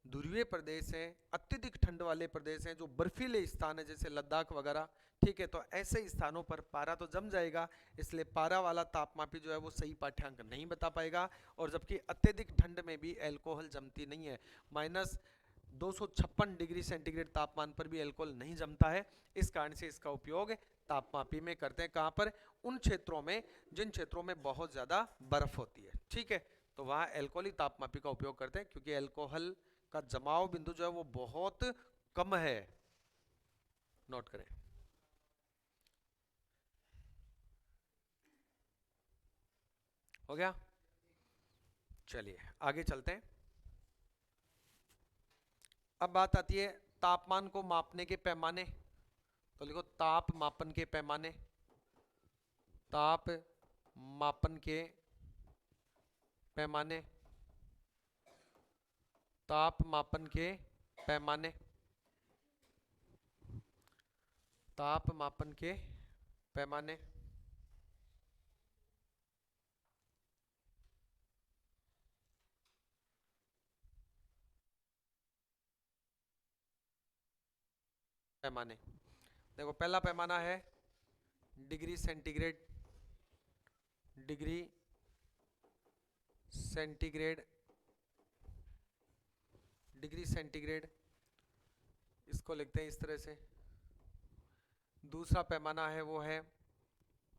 ध्रुवीय प्रदेश हैं, अत्यधिक ठंड वाले प्रदेश हैं, जो बर्फीले स्थान है जैसे लद्दाख वगैरह, ठीक है, तो ऐसे स्थानों पर पारा तो जम जाएगा, इसलिए पारा वाला तापमापी जो है वो सही पाठ्यांक नहीं बता पाएगा। और जबकि अत्यधिक ठंड में भी अल्कोहल जमती नहीं है, -256 डिग्री सेंटीग्रेड तापमान पर भी अल्कोहल नहीं जमता है। इस कारण से इसका उपयोग तापमापी में करते हैं, कहाँ पर, उन क्षेत्रों में जिन क्षेत्रों में बहुत ज़्यादा बर्फ होती है, ठीक है, तो वहाँ अल्कोहलिक तापमापी का उपयोग करते हैं, क्योंकि अल्कोहल का जमाव बिंदु जो है वो बहुत कम है, नोट करें। हो गया, चलिए आगे चलते हैं। अब बात आती है तापमान को मापने के पैमाने, तो लिखो ताप मापन के पैमाने, ताप मापन के पैमाने, ताप मापन के पैमाने, ताप मापन के पैमाने। पैमाने देखो, पहला पैमाना है degree centigrade, degree centigrade, degree centigrade, इसको लिखते हैं इस तरह से। दूसरा पैमाना है वो है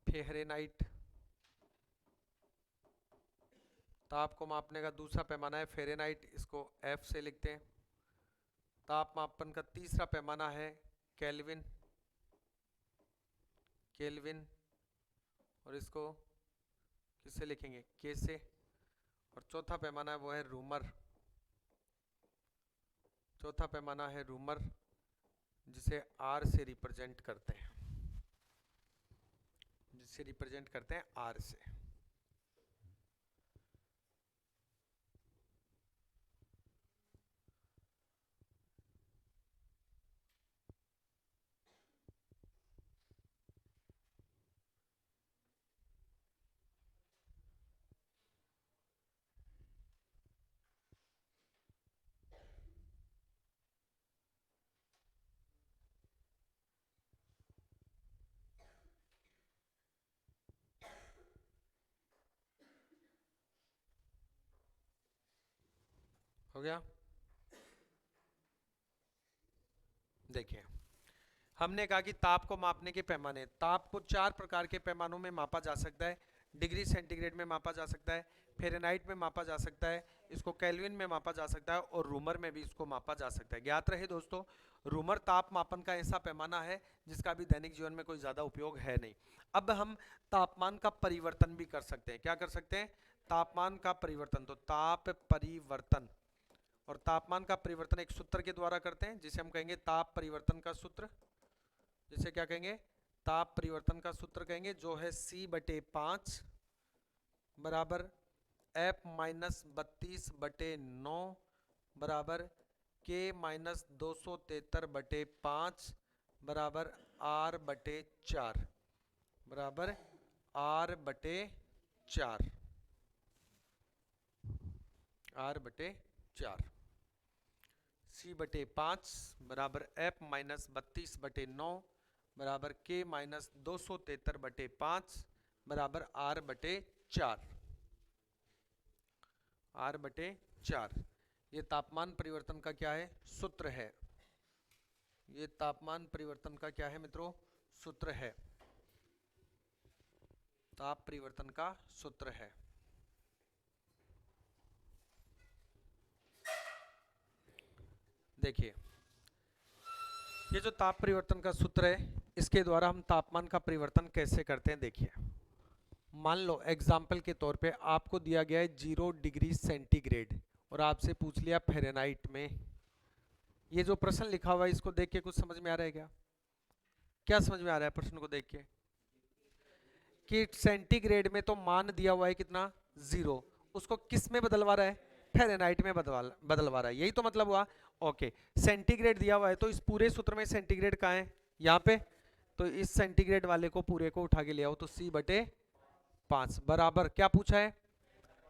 फ़ारेनहाइट, ताप को मापने का दूसरा पैमाना है फ़ारेनहाइट, इसको F से लिखते हैं। ताप मापन का तीसरा पैमाना है केल्विन, केल्विन, और इसको किससे लिखेंगे, K से। और चौथा पैमाना है वो है रूमर, चौथा पैमाना है रूमर, जिसे R से रिप्रेजेंट करते हैं, जिसे रिप्रेजेंट करते हैं R से। हो गया, देखिए हमने कहा कि ताप को मापने के पैमाने, ताप को 4 प्रकार के पैमानों में मापा जा सकता है। डिग्री सेंटीग्रेड में मापा जा सकता है, फ़ारेनहाइट में मापा जा सकता है, इसको केल्विन में मापा जा सकता है, और रूमर में भी इसको मापा जा सकता है। ज्ञात रहे दोस्तों, रूमर ताप मापन का ऐसा पैमाना है जिसका भी दैनिक जीवन में कोई ज़्यादा उपयोग है नहीं। अब हम तापमान का परिवर्तन भी कर सकते हैं, क्या कर सकते हैं, तापमान का परिवर्तन। तो ताप परिवर्तन, और तापमान का परिवर्तन एक सूत्र के द्वारा करते हैं जिसे हम कहेंगे ताप परिवर्तन का सूत्र, जिसे क्या कहेंगे, ताप परिवर्तन का सूत्र कहेंगे, जो है C/5 बराबर F-32/9 बराबर K-273/5 बराबर R/4 बराबर R/4 R/4। C/5 बराबर F-32/9 बराबर K-273/5 बराबर R/4 R/4। ये तापमान परिवर्तन का क्या है, सूत्र है। ये तापमान परिवर्तन का क्या है मित्रों, सूत्र है। ताप परिवर्तन का सूत्र है। देखिए ये जो ताप परिवर्तन का सूत्र है, इसके द्वारा हम तापमान का परिवर्तन कैसे करते हैं। देखिए मान लो एग्जाम्पल के तौर पे आपको दिया गया है 0 डिग्री सेंटीग्रेड और आपसे पूछ लिया फ़ारेनहाइट में। ये जो प्रश्न लिखा हुआ है इसको देख के कुछ समझ में आ रहा है क्या? क्या समझ में आ रहा है प्रश्न को देख के? कि सेंटीग्रेड में तो मान दिया हुआ है कितना, 0, उसको किस में बदलवा रहा है, फ़ारेनहाइट में बदलवा रहा है, यही तो मतलब हुआ। ओके, सेंटीग्रेड दिया हुआ है तो इस पूरे सूत्र में सेंटीग्रेड कहाँ है, यहाँ पे, तो इस सेंटीग्रेड वाले को पूरे को उठा के ले आओ, तो C/5 बराबर क्या पूछा है,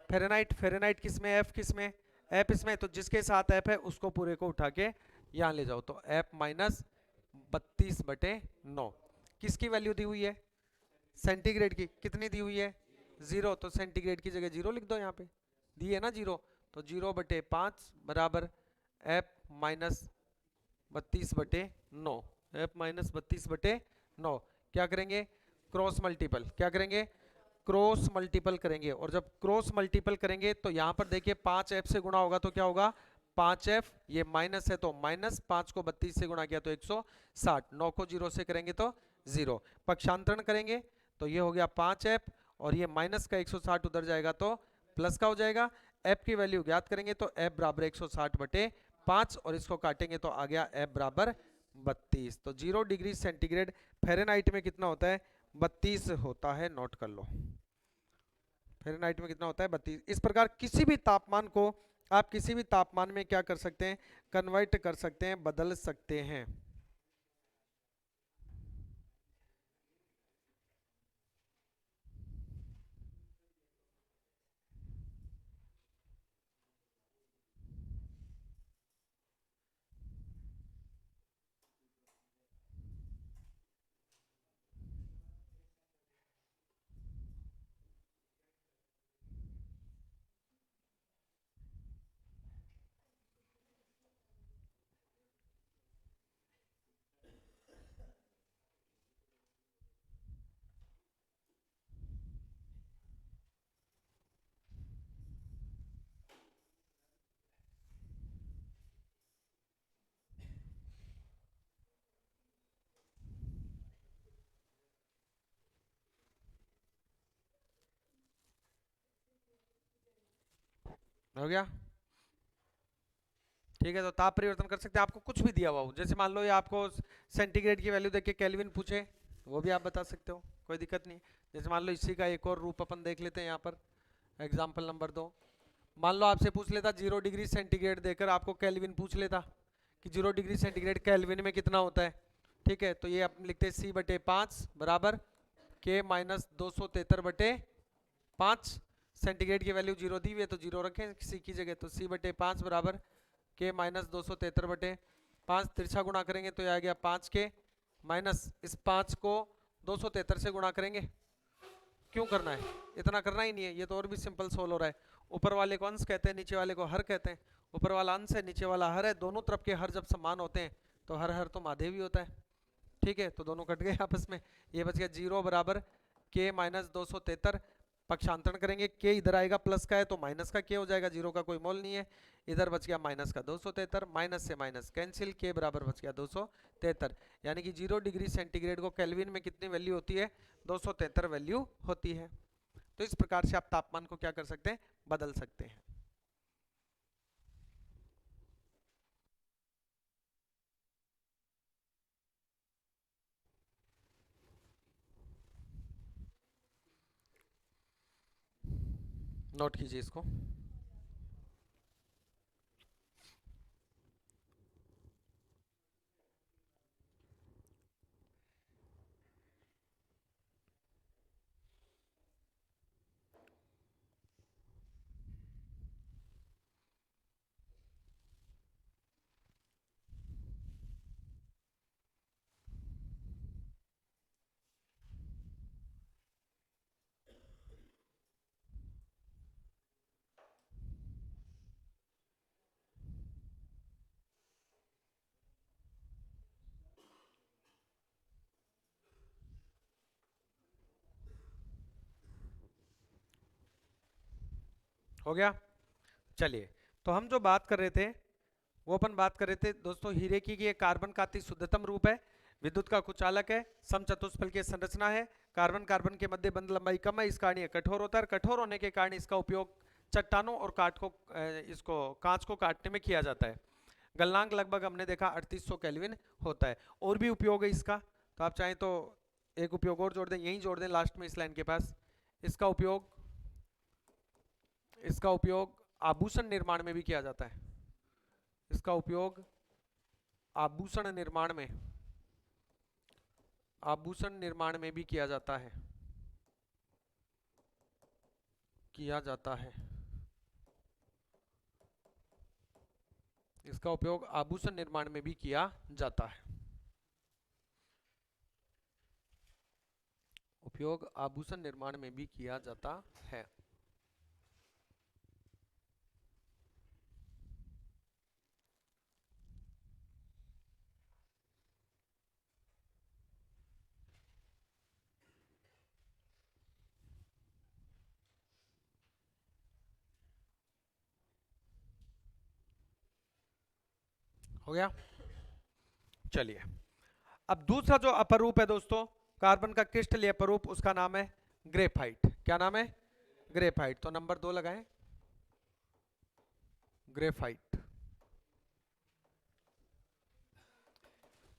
फ़ारेनहाइट। फ़ारेनहाइट किस में, F किस में, F इसमें, तो जिसके साथ F है उसको पूरे को उठा के यहाँ ले जाओ, तो F-32/9 किसकी वैल्यू दी हुई है, सेंटीग्रेड की, कितनी दी हुई है, 0, तो सेंटीग्रेड की जगह 0 लिख दो, यहाँ पे दी है ना 0, तो 0/5 बराबर F-32/9 F-32/9 क्या करेंगे, क्रॉस मल्टीपल, क्या करेंगे, क्रॉस मल्टीपल करेंगे। और जब क्रॉस मल्टीपल करेंगे तो यहाँ पर देखिए 5F से गुणा होगा तो क्या होगा, 5F, ये माइनस है तो माइनस, 5 को 32 से गुणा किया तो 160, 9 को 0 से करेंगे तो 0, पक्षांतरण करेंगे तो ये हो गया 5F और ये माइनस का 160 उधर जाएगा तो प्लस का हो जाएगा। F की वैल्यू ज्ञात करेंगे तो F बराबर 160/5 और इसको काटेंगे तो आ गया F बराबर 32। तो 0 डिग्री सेंटीग्रेड फ़ारेनहाइट में कितना होता है, 32 होता है, नोट कर लो। फ़ारेनहाइट में कितना होता है, 32। इस प्रकार किसी भी तापमान को आप किसी भी तापमान में क्या कर सकते हैं, कन्वर्ट कर सकते हैं, बदल सकते हैं। हो गया, ठीक है। तो ताप परिवर्तन कर सकते हैं, आपको कुछ भी दिया हुआ हो, जैसे मान लो ये आपको सेंटीग्रेड की वैल्यू देके केल्विन पूछे, वो भी आप बता सकते हो, कोई दिक्कत नहीं। जैसे मान लो इसी का एक और रूप अपन देख लेते हैं यहाँ पर, एग्जाम्पल नंबर 2। मान लो आपसे पूछ लेता 0 डिग्री सेंटीग्रेड देकर आपको केल्विन पूछ लेता कि 0 डिग्री सेंटीग्रेड केल्विन में कितना होता है, ठीक है। तो ये आप लिखते हैं C/5 बराबर K-273/5, सेंटीग्रेड की वैल्यू 0 दी हुई है तो 0 रखें C की जगह, तो C/5 बराबर K-273/5, तिरछा गुणा करेंगे तो आ गया 5K माइनस इस 5 को 273 से गुणा करेंगे। क्यों करना है, इतना करना ही नहीं है, ये तो और भी सिंपल सोल्व हो रहा है। ऊपर वाले को अंश कहते हैं, नीचे वाले को हर कहते हैं। ऊपर वाला अंश है, नीचे वाला हर है, दोनों तरफ के हर जब समान होते हैं तो हर हर तो माधे भी होता है, ठीक है। तो दोनों कट गए आपस में, ये बच गया 0 बराबर K-273, पक्षांतरण करेंगे, K इधर आएगा प्लस का है तो माइनस का K हो जाएगा, 0 का कोई मोल नहीं है, इधर बच गया माइनस का 273, माइनस से माइनस कैंसिल, K बराबर बच गया 273। यानी कि 0 डिग्री सेंटीग्रेड को केल्विन में कितनी वैल्यू होती है, 273 वैल्यू होती है। तो इस प्रकार से आप तापमान को क्या कर सकते हैं, बदल सकते हैं। नोट कीजिए इसको। हो गया। चलिए, तो हम जो बात कर रहे थे वो अपन बात कर रहे थे दोस्तों हीरे की कि ये कार्बन का अति शुद्धतम रूप है, विद्युत का कुचालक है, समचतुष्फलकीय संरचना है, कार्बन कार्बन के मध्य बंध लंबाई कम है, इस कारण ये कठोर होता है, कठोर होने के कारण इसका उपयोग चट्टानों और इसको कांच को काटने में किया जाता है। गलनांक लगभग हमने देखा 3800 केल्विन होता है। और भी उपयोग है इसका, तो आप चाहें तो एक उपयोग और जोड़ दें, यही जोड़ दें लास्ट में इस लाइन के पास। इसका उपयोग आभूषण निर्माण में भी किया जाता है। इसका उपयोग आभूषण निर्माण में भी किया जाता है। इसका उपयोग आभूषण निर्माण में भी किया जाता है। उपयोग आभूषण निर्माण में भी किया जाता है। हो गया। चलिए, अब दूसरा जो अपरूप है दोस्तों कार्बन का क्रिस्टलीय अपरूप, उसका नाम है ग्रेफाइट। क्या नाम है? ग्रेफाइट। तो नंबर 2 लगाएं, ग्रेफाइट।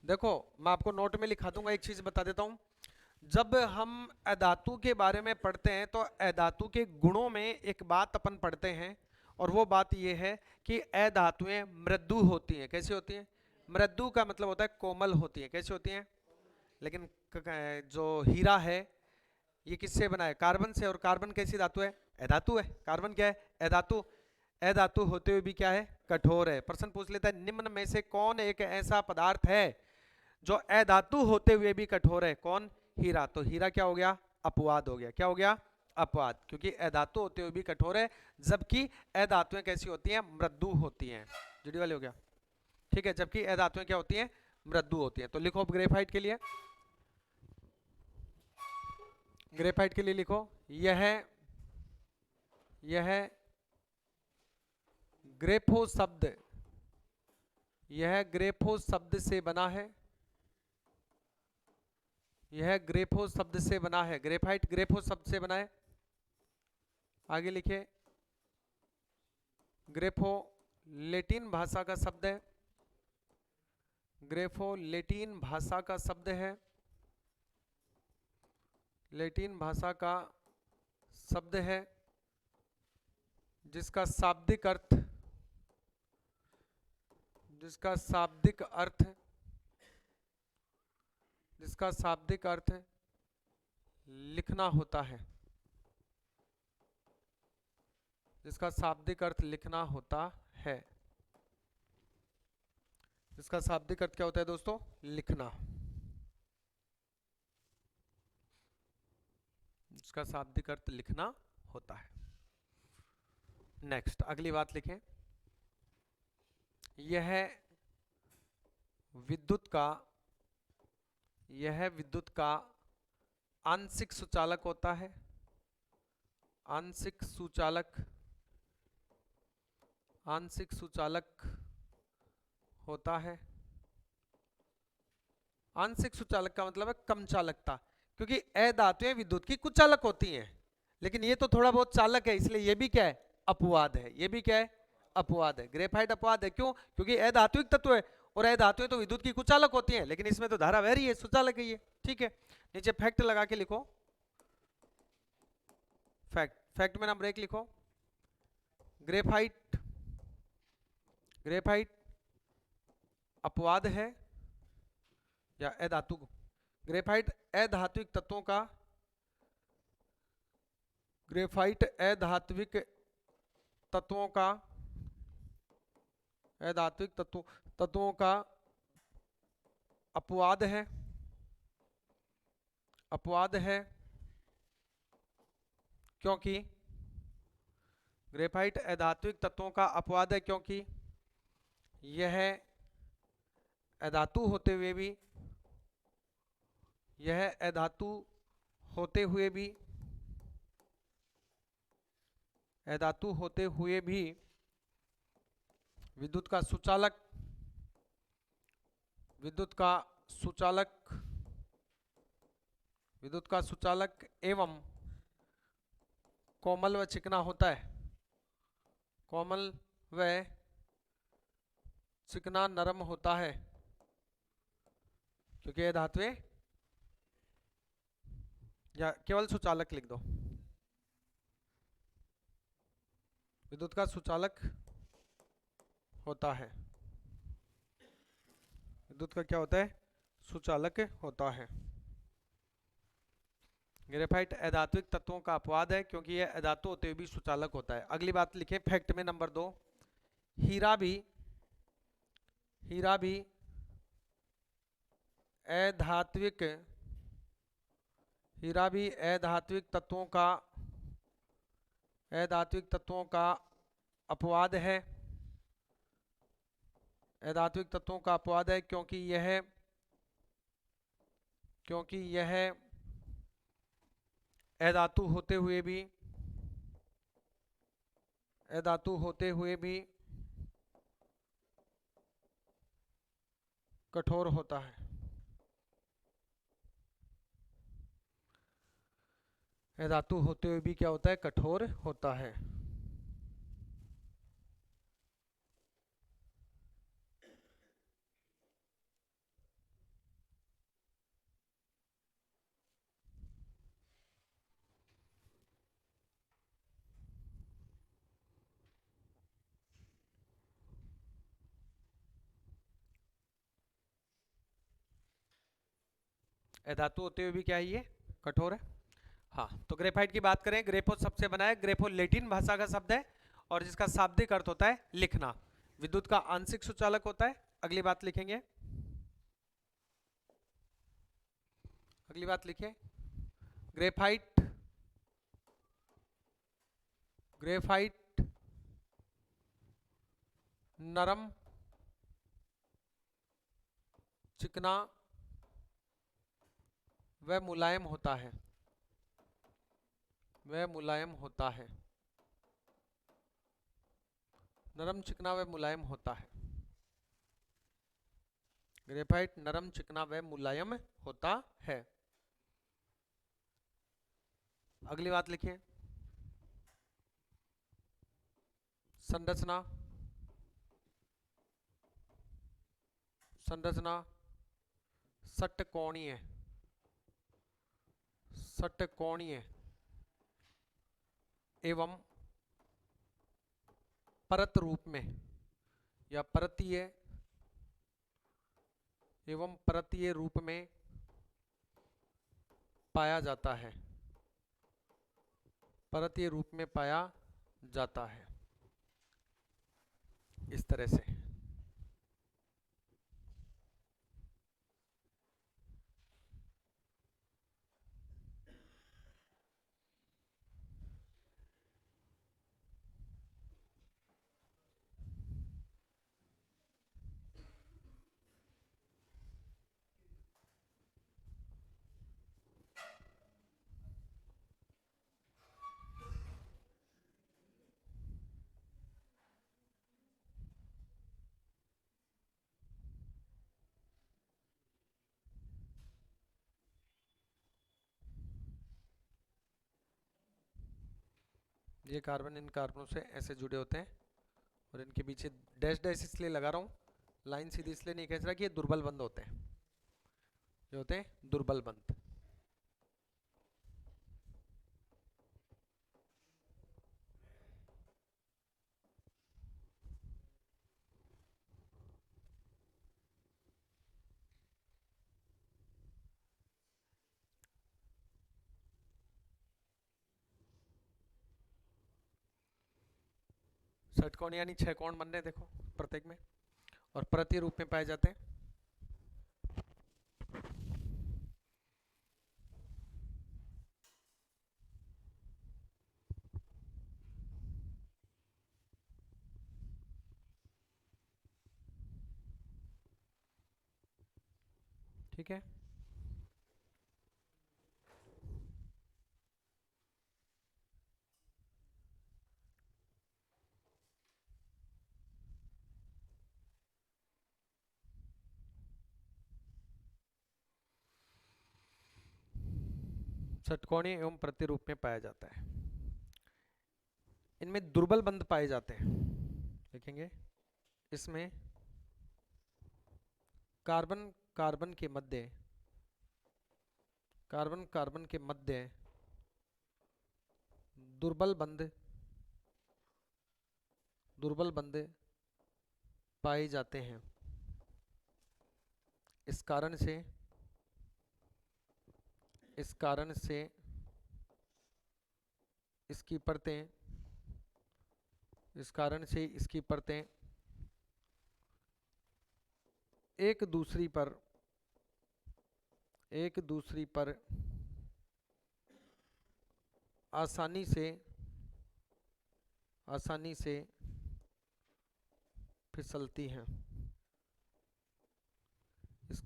देखो मैं आपको नोट में लिखा दूंगा, एक चीज बता देता हूं, जब हम अधातु के बारे में पढ़ते हैं तो अधातु के गुणों में एक बात अपन पढ़ते हैं, और वो बात ये है कि अधातुएं मृदु होती हैं। कैसी होती हैं? मृदु का मतलब होता है कोमल होती हैं। कैसी होती हैं? लेकिन जो हीरा है ये किससे बना है? कार्बन से। और कार्बन कैसी धातु है? अधातु है। कार्बन क्या है? अधातु। अधातु होते हुए भी क्या है? कठोर है। प्रश्न पूछ लेता है निम्न में से कौन एक ऐसा पदार्थ है जो अधातु होते हुए भी कठोर है? कौन? हीरा। तो हीरा क्या हो गया? अपवाद हो गया। क्या हो गया? अपवाद, क्योंकि अधातु होते हुए भी कठोर है, जबकि अधातुएं कैसी होती हैं? मृदु होती हैं। जुड़ी वाली हो गया, ठीक है। जबकि अधातुएं क्या होती हैं? मृदु होती हैं। तो लिखो ग्रेफाइट के लिए, ग्रेफाइट के लिए लिखो, यह ग्रेफो शब्द, यह ग्रेफो शब्द से बना है। यह ग्रेफो शब्द से बना है। ग्रेफाइट ग्रेफो शब्द से बना है। आगे लिखिए, ग्रेफो लैटिन भाषा का शब्द है। ग्रेफो लैटिन भाषा का शब्द है। लैटिन भाषा का शब्द है जिसका शाब्दिक अर्थ, जिसका शाब्दिक अर्थ लिखना होता है। जिसका शाब्दिक अर्थ लिखना होता है। इसका शाब्दिक अर्थ क्या होता है दोस्तों? लिखना। इसका शाब्दिक अर्थ लिखना होता है। नेक्स्ट, अगली बात लिखें, यह विद्युत का आंशिक सुचालक होता है। आंशिक सुचालक होता है। आंशिक सुचालक का मतलब है कम चालकता, क्योंकि अधातुएं विद्युत की कुचालक होती हैं, लेकिन ये तो थोड़ा बहुत चालक है, इसलिए ये भी क्या है? अपवाद है। ये भी क्या है? अपवाद है। ग्रेफाइट अपवाद है। क्यों? क्योंकि अधात्विक तत्व है, और अधातुएं तो विद्युत की कुचालक होती हैं, लेकिन इसमें तो धारा बह रही है, सुचालक है ये। ठीक है, नीचे फैक्ट लगा के लिखो। फैक्ट में ना ब्रेक लिखो। ग्रेफाइट, ग्रेफाइट अपवाद है या अधातु? ग्रेफाइट अधात्विक तत्वों का, ग्रेफाइट अधात्विक तत्वों का, अधात्विक तत्वों का अपवाद है, अपवाद है क्योंकि ग्रेफाइट अधात्विक तत्वों का अपवाद है क्योंकि यह अधातु होते हुए भी, यह अधातु होते हुए भी, अधातु होते हुए भी विद्युत का सुचालक, विद्युत का सुचालक, विद्युत का सुचालक एवं कोमल व चिकना होता है, कोमल व चिकना नरम होता है क्योंकि यह धातुएं, या केवल सुचालक लिख दो, विद्युत का सुचालक होता है, विद्युत का क्या होता है? सुचालक होता है। ग्रेफाइट अधात्विक तत्वों का अपवाद है क्योंकि यह अधातु होते हुए भी सुचालक होता है। अगली बात लिखें फैक्ट में नंबर 2, हीरा भी, हीरा भी अधात्विक, हीरा भी अधात्विक तत्वों का, अधात्विक तत्वों का अपवाद है, अधात्विक तत्वों का अपवाद है क्योंकि यह, क्योंकि यह अधातु होते हुए भी, अधातु होते हुए भी कठोर होता है, अधातु होते हुए भी क्या होता है? कठोर होता है। अधातु होते हुए भी क्या है? ये कठोर है। हाँ, तो ग्रेफाइट की बात करें, ग्रेफो सबसे बना है, ग्रेफो लैटिन भाषा का शब्द है और जिसका शाब्दिक अर्थ होता है लिखना, विद्युत का आंशिक सुचालक होता है। अगली बात लिखेंगे, अगली बात लिखिए, ग्रेफाइट, ग्रेफाइट नरम, चिकना वह मुलायम होता है, वह मुलायम होता है, नरम चिकना वह मुलायम होता है। ग्रेफाइट नरम चिकना वह मुलायम होता है। अगली बात लिखिए, संरचना, संरचना षटकोणीय, षटकोणीय एवं परत रूप में या परतीय एवं परतीय रूप में पाया जाता है, परतीय रूप में पाया जाता है, इस तरह से। ये कार्बन इन कार्बनों से ऐसे जुड़े होते हैं और इनके पीछे डैश डैश इसलिए लगा रहा हूँ, लाइन सीधी इसलिए नहीं खींच रहा कि ये दुर्बल बंध होते हैं, ये होते हैं दुर्बल बंध। षटकोण यानी 6 कोण बन रहे देखो प्रत्येक में, और प्रति रूप में पाए जाते हैं। ठीक है, षटकोणीय एवं प्रतिरूप में पाया जाता है। इनमें दुर्बल बंध पाए जाते हैं, देखेंगे इसमें कार्बन कार्बन के मध्य, कार्बन कार्बन के मध्य दुर्बल बंध पाए जाते हैं। इस कारण से इसकी परतें एक दूसरी पर आसानी से फिसलती हैं। इस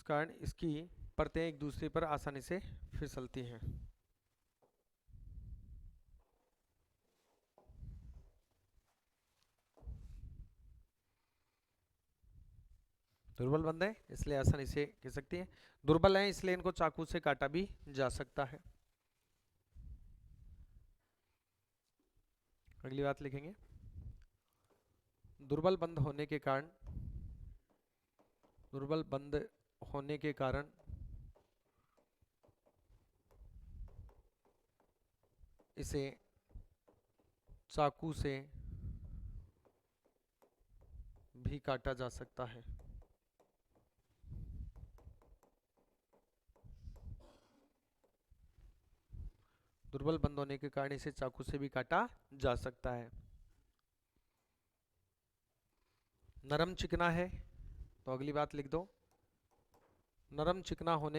कारण इसकी परतें एक दूसरे पर आसानी से फिसलती हैं। दुर्बल बंध है इसलिए आसानी से कह सकती है, दुर्बल है इसलिए इनको चाकू से काटा भी जा सकता है। अगली बात लिखेंगे, दुर्बल बंध होने के कारण इसे चाकू से भी काटा जा सकता है। दुर्बल बंध होने के कारण इसे चाकू से भी काटा जा सकता है। नरम चिकना है तो अगली बात लिख दो, नरम चिकना व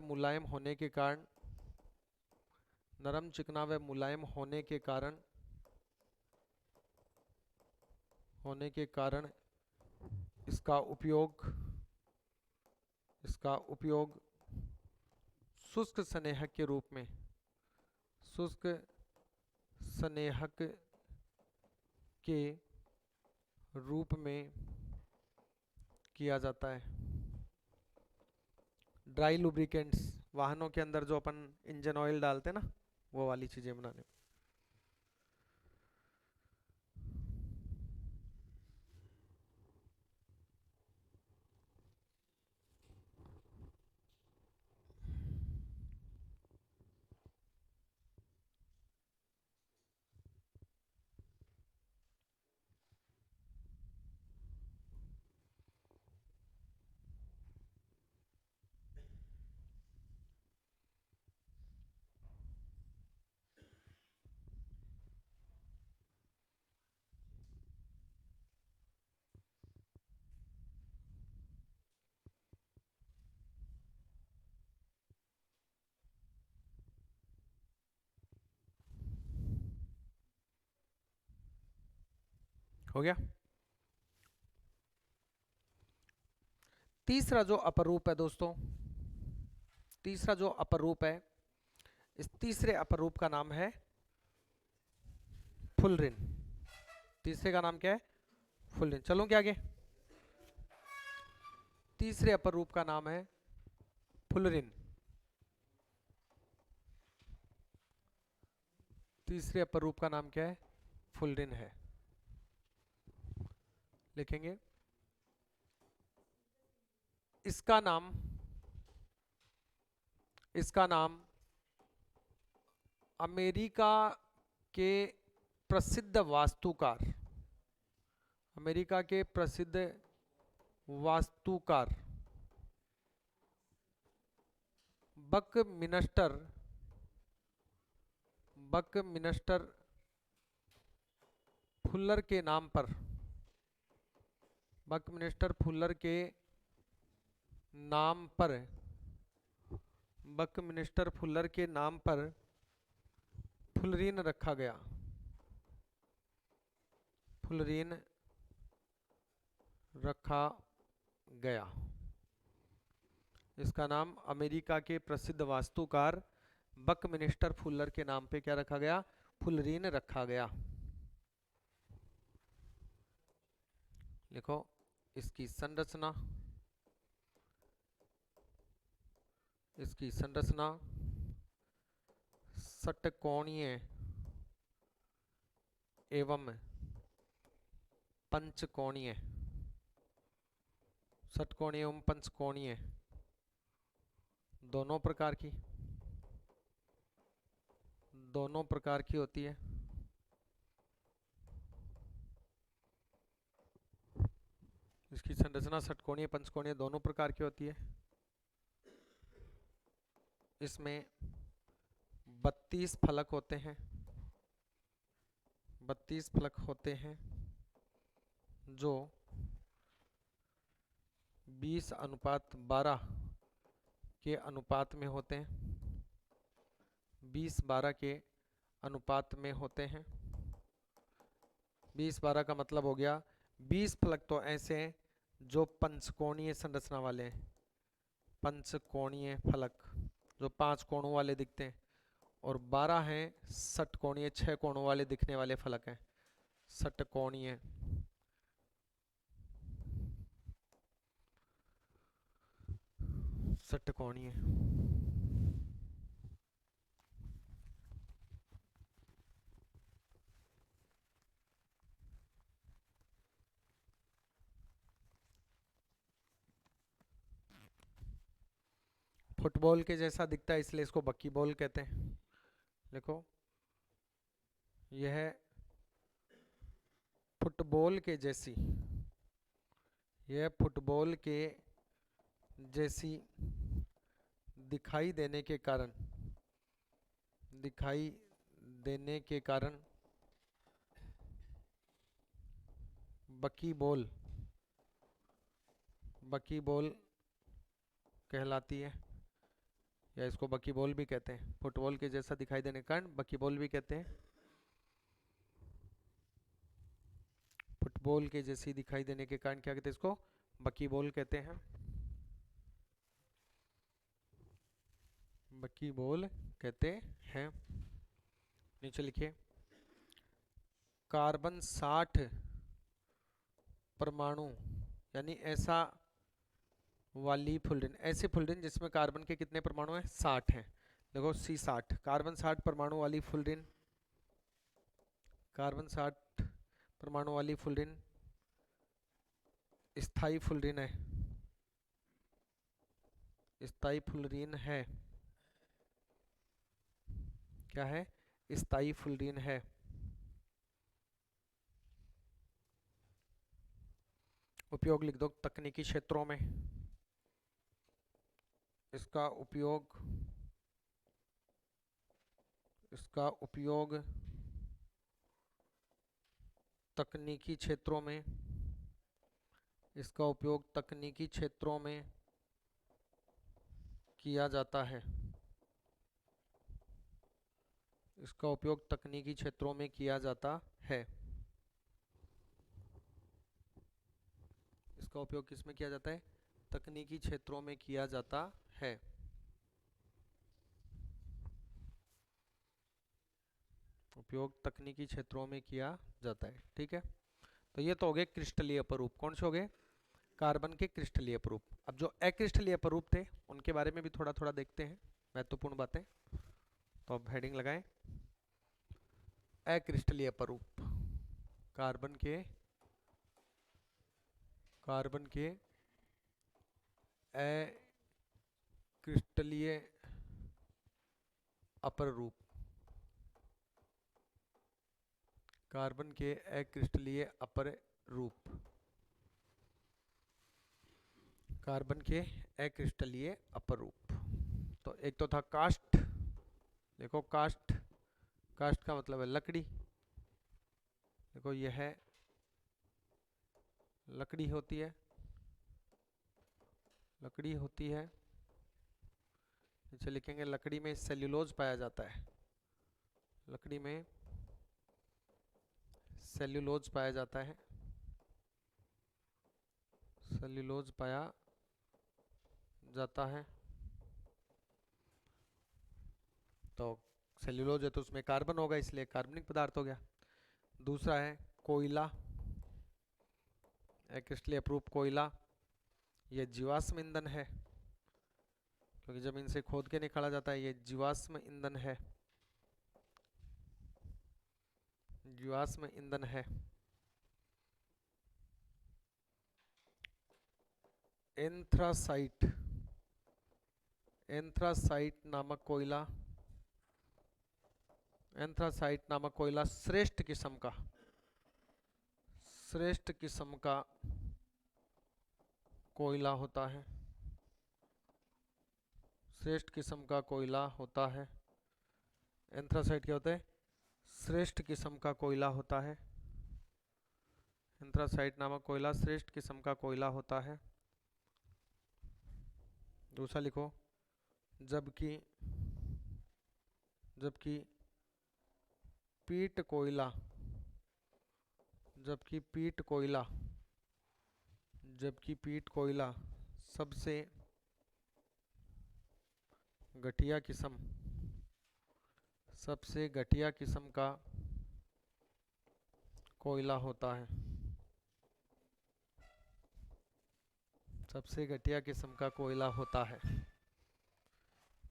मुलायम होने के कारण इसका उपयोग शुष्क स्नेहक के रूप में किया जाता है। ड्राई लुब्रिकेंट्स, वाहनों के अंदर जो अपन इंजन ऑयल डालते हैं ना, वो वाली चीजें बनाने। हो गया। तीसरा जो अपर रूप है दोस्तों, इस तीसरे अपर रूप का नाम है फुलरिन। तीसरे का नाम क्या है? फुलरिन। चलो क्या आगे, तीसरे अपर रूप का नाम है फुलरिन। तीसरे अपर रूप का नाम क्या है? फुलरिन है। लिखेंगे इसका नाम अमेरिका के प्रसिद्ध वास्तुकार बकमिन्स्टर बकमिन्स्टर फुल्लर के नाम पर, बकमिन्स्टर फुल्लर के नाम पर, बकमिन्स्टर फुल्लर के नाम पर फुलरीन रखा गया, फुलरीन रखा गया। इसका नाम अमेरिका के प्रसिद्ध वास्तुकार बकमिन्स्टर फुल्लर के नाम पे क्या रखा गया? फुलरीन रखा गया। लिखो इसकी संरचना, इसकी संरचना षटकोणीय एवं पंचकोणीय, षटकोणीय एवं पंचकोणीय दोनों प्रकार की, दोनों प्रकार की होती है। इसकी संरचना षटकोणीय पंचकोणीय दोनों प्रकार की होती है। इसमें 32 फलक होते हैं, 32 फलक होते हैं जो 20:12 के अनुपात में होते हैं, 20:12 के अनुपात में होते हैं। 20:12 का मतलब हो गया 20 फलक तो ऐसे हैं जो पंचकोणीय संरचना वाले हैं, पंचकोणीय फलक जो 5 कोणों वाले दिखते हैं, और 12 हैं षटकोणीय 6 कोणों वाले दिखने वाले फलक हैं, षटकोणीय। षटकोणीय फुटबॉल के जैसा दिखता है इसलिए इसको बक्की बॉल कहते हैं। देखो यह फुटबॉल के जैसी, यह फुटबॉल के जैसी दिखाई देने के कारण, दिखाई देने के कारण बक्की बॉल, बक्की बॉल कहलाती है, या इसको बक्की बॉल भी कहते हैं। फुटबॉल के जैसा दिखाई देने के कारण बक्की बॉल भी कहते हैं। फुटबॉल के जैसी दिखाई देने के कारण क्या कहते हैं? इसको बक्की बॉल कहते हैं, बक्की बॉल कहते हैं। नीचे लिखिए कार्बन 60 परमाणु, यानी ऐसा वाली फुलरिन, ऐसे फुलरिन जिसमें कार्बन के कितने परमाणु हैं? 60 हैं। देखो C60, कार्बन 60 परमाणु वाली फुलरिन, कार्बन 60 परमाणु वाली फुलरिन स्थायी फुलरिन है, स्थायी फुलरिन है। क्या है? स्थायी फुलरिन है। उपयोग लिख दो तकनीकी क्षेत्रों में, इसका उपयोग, इसका उपयोग तकनीकी क्षेत्रों में, इसका उपयोग तकनीकी क्षेत्रों में किया जाता है, इसका उपयोग तकनीकी क्षेत्रों में किया जाता है। इसका उपयोग किसमें किया जाता है? तकनीकी क्षेत्रों में किया जाता है। उपयोग तकनीकी क्षेत्रों में किया जाता है। ठीक है, तो ये तो हो गए क्रिस्टलीय अपरूप। कौन से हो गए? कार्बन के क्रिस्टलीय अपरूप। अब जो अक्रिस्टलीय अपरूप थे उनके बारे में भी थोड़ा थोड़ा देखते हैं, महत्वपूर्ण बातें। तो अब हेडिंग लगाएं, अक्रिस्टलीय अपरूप। कार्बन के, कार्बन के अक्रिस्टलीय अपरूप, कार्बन के अक्रिस्टलीय अपरूप, कार्बन के अक्रिस्टलीय अपरूप। तो एक तो था कास्ट, देखो कास्ट, कास्ट का मतलब है लकड़ी। देखो यह है लकड़ी होती है, लकड़ी होती है। नीचे लिखेंगे लकड़ी में सेल्यूलोज पाया जाता है, लकड़ी में सेल्यूलोज पाया जाता है, सेल्यूलोज पाया जाता है। तो सेल्यूलोज है तो उसमें कार्बन होगा, इसलिए कार्बनिक पदार्थ हो गया। दूसरा है कोयला, एक्सटली अप्रूव कोयला, यह जीवाश्म ईंधन है, क्योंकि जमीन से खोद के निकाला जाता है, ये जीवाश्म ईंधन है, जीवाश्म ईंधन है। एंथ्रासाइट, एंथ्रासाइट नामक कोयला, एंथ्रासाइट नामक कोयला श्रेष्ठ किस्म का, श्रेष्ठ किस्म का कोयला होता है, श्रेष्ठ किस्म का कोयला होता है। एंथ्रासाइट क्या होता है? श्रेष्ठ किस्म का कोयला होता है। एंथ्रासाइट नामक कोयला श्रेष्ठ किस्म का कोयला होता है। दूसरा लिखो, जबकि जबकि पीट कोयला, जबकि पीट कोयला, जबकि पीट कोयला सबसे घटिया किस्म, सबसे घटिया किस्म का कोयला होता है, सबसे घटिया किस्म का कोयला होता है।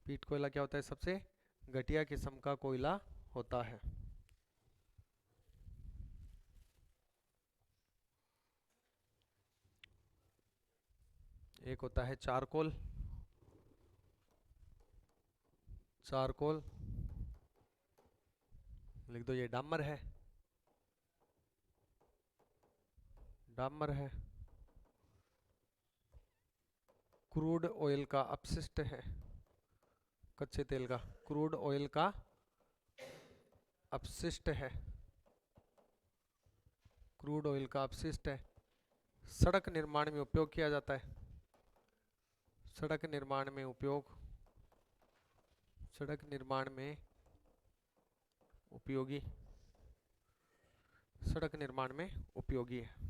पीट कोयला क्या होता है? सबसे घटिया किस्म का कोयला होता है। एक होता है चारकोल, चारकोल लिख दो, ये डामर है, डामर है। क्रूड ऑयल का अपशिष्ट है, कच्चे तेल का, क्रूड ऑयल का अपशिष्ट है, क्रूड ऑयल का अपशिष्ट है। सड़क निर्माण में उपयोग किया जाता है, सड़क निर्माण में उपयोग, सड़क निर्माण में उपयोगी, सड़क निर्माण में उपयोगी है।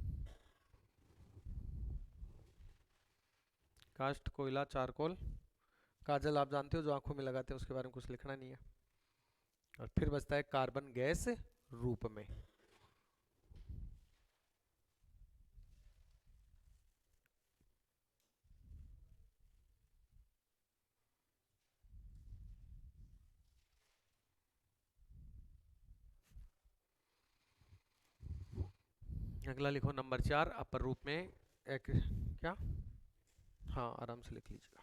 कास्ट, कोयला, चारकोल। काजल आप जानते हो जो आंखों में लगाते हैं, उसके बारे में कुछ लिखना नहीं है। और फिर बचता है कार्बन गैस रूप में। अगला लिखो नंबर 4, अपर रूप में एक क्या, हाँ आराम से लिख लीजिएगा।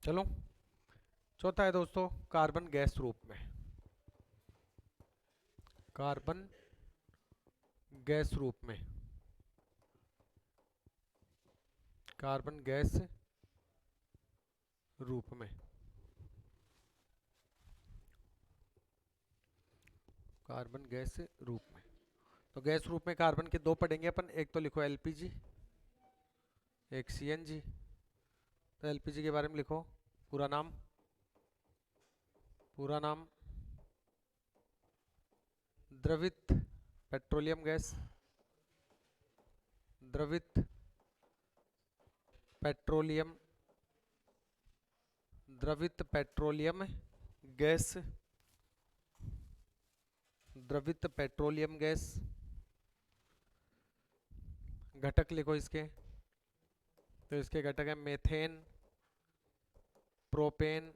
चलो, चौथा है दोस्तों कार्बन गैस रूप में, कार्बन गैस रूप में, कार्बन गैस रूप में, कार्बन गैस रूप में। तो गैस रूप में कार्बन के दो पढ़ेंगे अपन, एक तो लिखो एलपीजी, एक सीएनजी। तो एलपीजी के बारे में लिखो, पूरा नाम, पूरा नाम द्रवित पेट्रोलियम गैस, द्रवित पेट्रोलियम द्रवित पेट्रोलियम गैस, द्रवित पेट्रोलियम गैस। घटक लिखो इसके, तो इसके घटक है मेथेन, प्रोपेन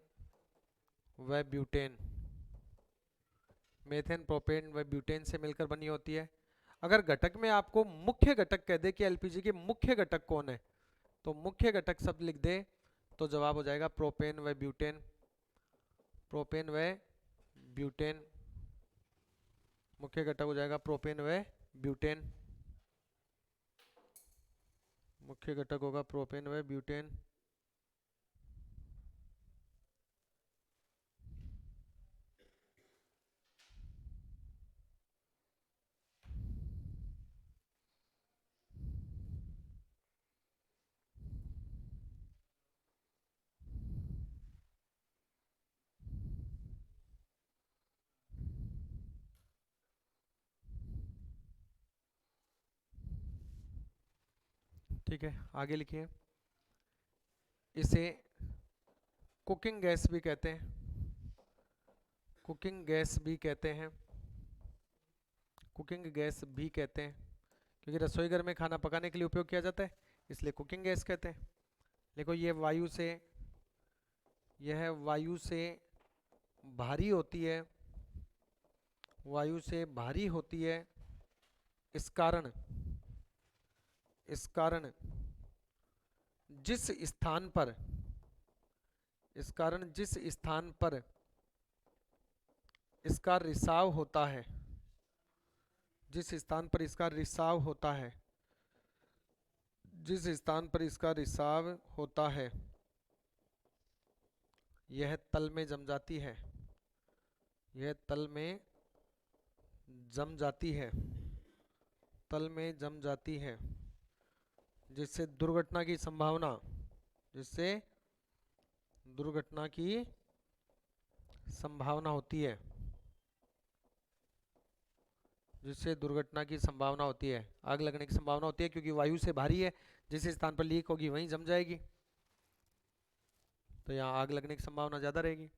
व ब्यूटेन। मेथेन, प्रोपेन व ब्यूटेन से मिलकर बनी होती है। अगर घटक में आपको मुख्य घटक कह दे कि एलपीजी के मुख्य घटक कौन है, तो मुख्य घटक शब्द लिख दे तो जवाब हो जाएगा प्रोपेन व ब्यूटेन। प्रोपेन व ब्यूटेन, मुख्य घटक हो जाएगा प्रोपेन व ब्यूटेन। मुख्य घटक होगा प्रोपेन व ब्यूटेन। ठीक है, आगे लिखिए। इसे कुकिंग गैस भी कहते हैं, कुकिंग गैस भी कहते हैं, कुकिंग गैस भी कहते हैं, क्योंकि रसोई घर में खाना पकाने के लिए उपयोग किया जाता है, इसलिए कुकिंग गैस कहते हैं। देखो ये वायु से, यह वायु से भारी होती है, वायु से भारी होती है। इस कारण, इस कारण जिस स्थान पर, इस कारण जिस स्थान पर इसका रिसाव होता है, जिस स्थान पर इसका रिसाव होता है, जिस स्थान पर इसका रिसाव होता है, यह तल में जम जाती है, यह तल में जम जाती है, तल में जम जाती है, जिससे दुर्घटना की संभावना, जिससे दुर्घटना की संभावना होती है, जिससे दुर्घटना की संभावना होती है, आग लगने की संभावना होती है, क्योंकि वायु से भारी है, जिस स्थान पर लीक होगी वहीं जम जाएगी, तो यहाँ आग लगने की संभावना ज्यादा रहेगी।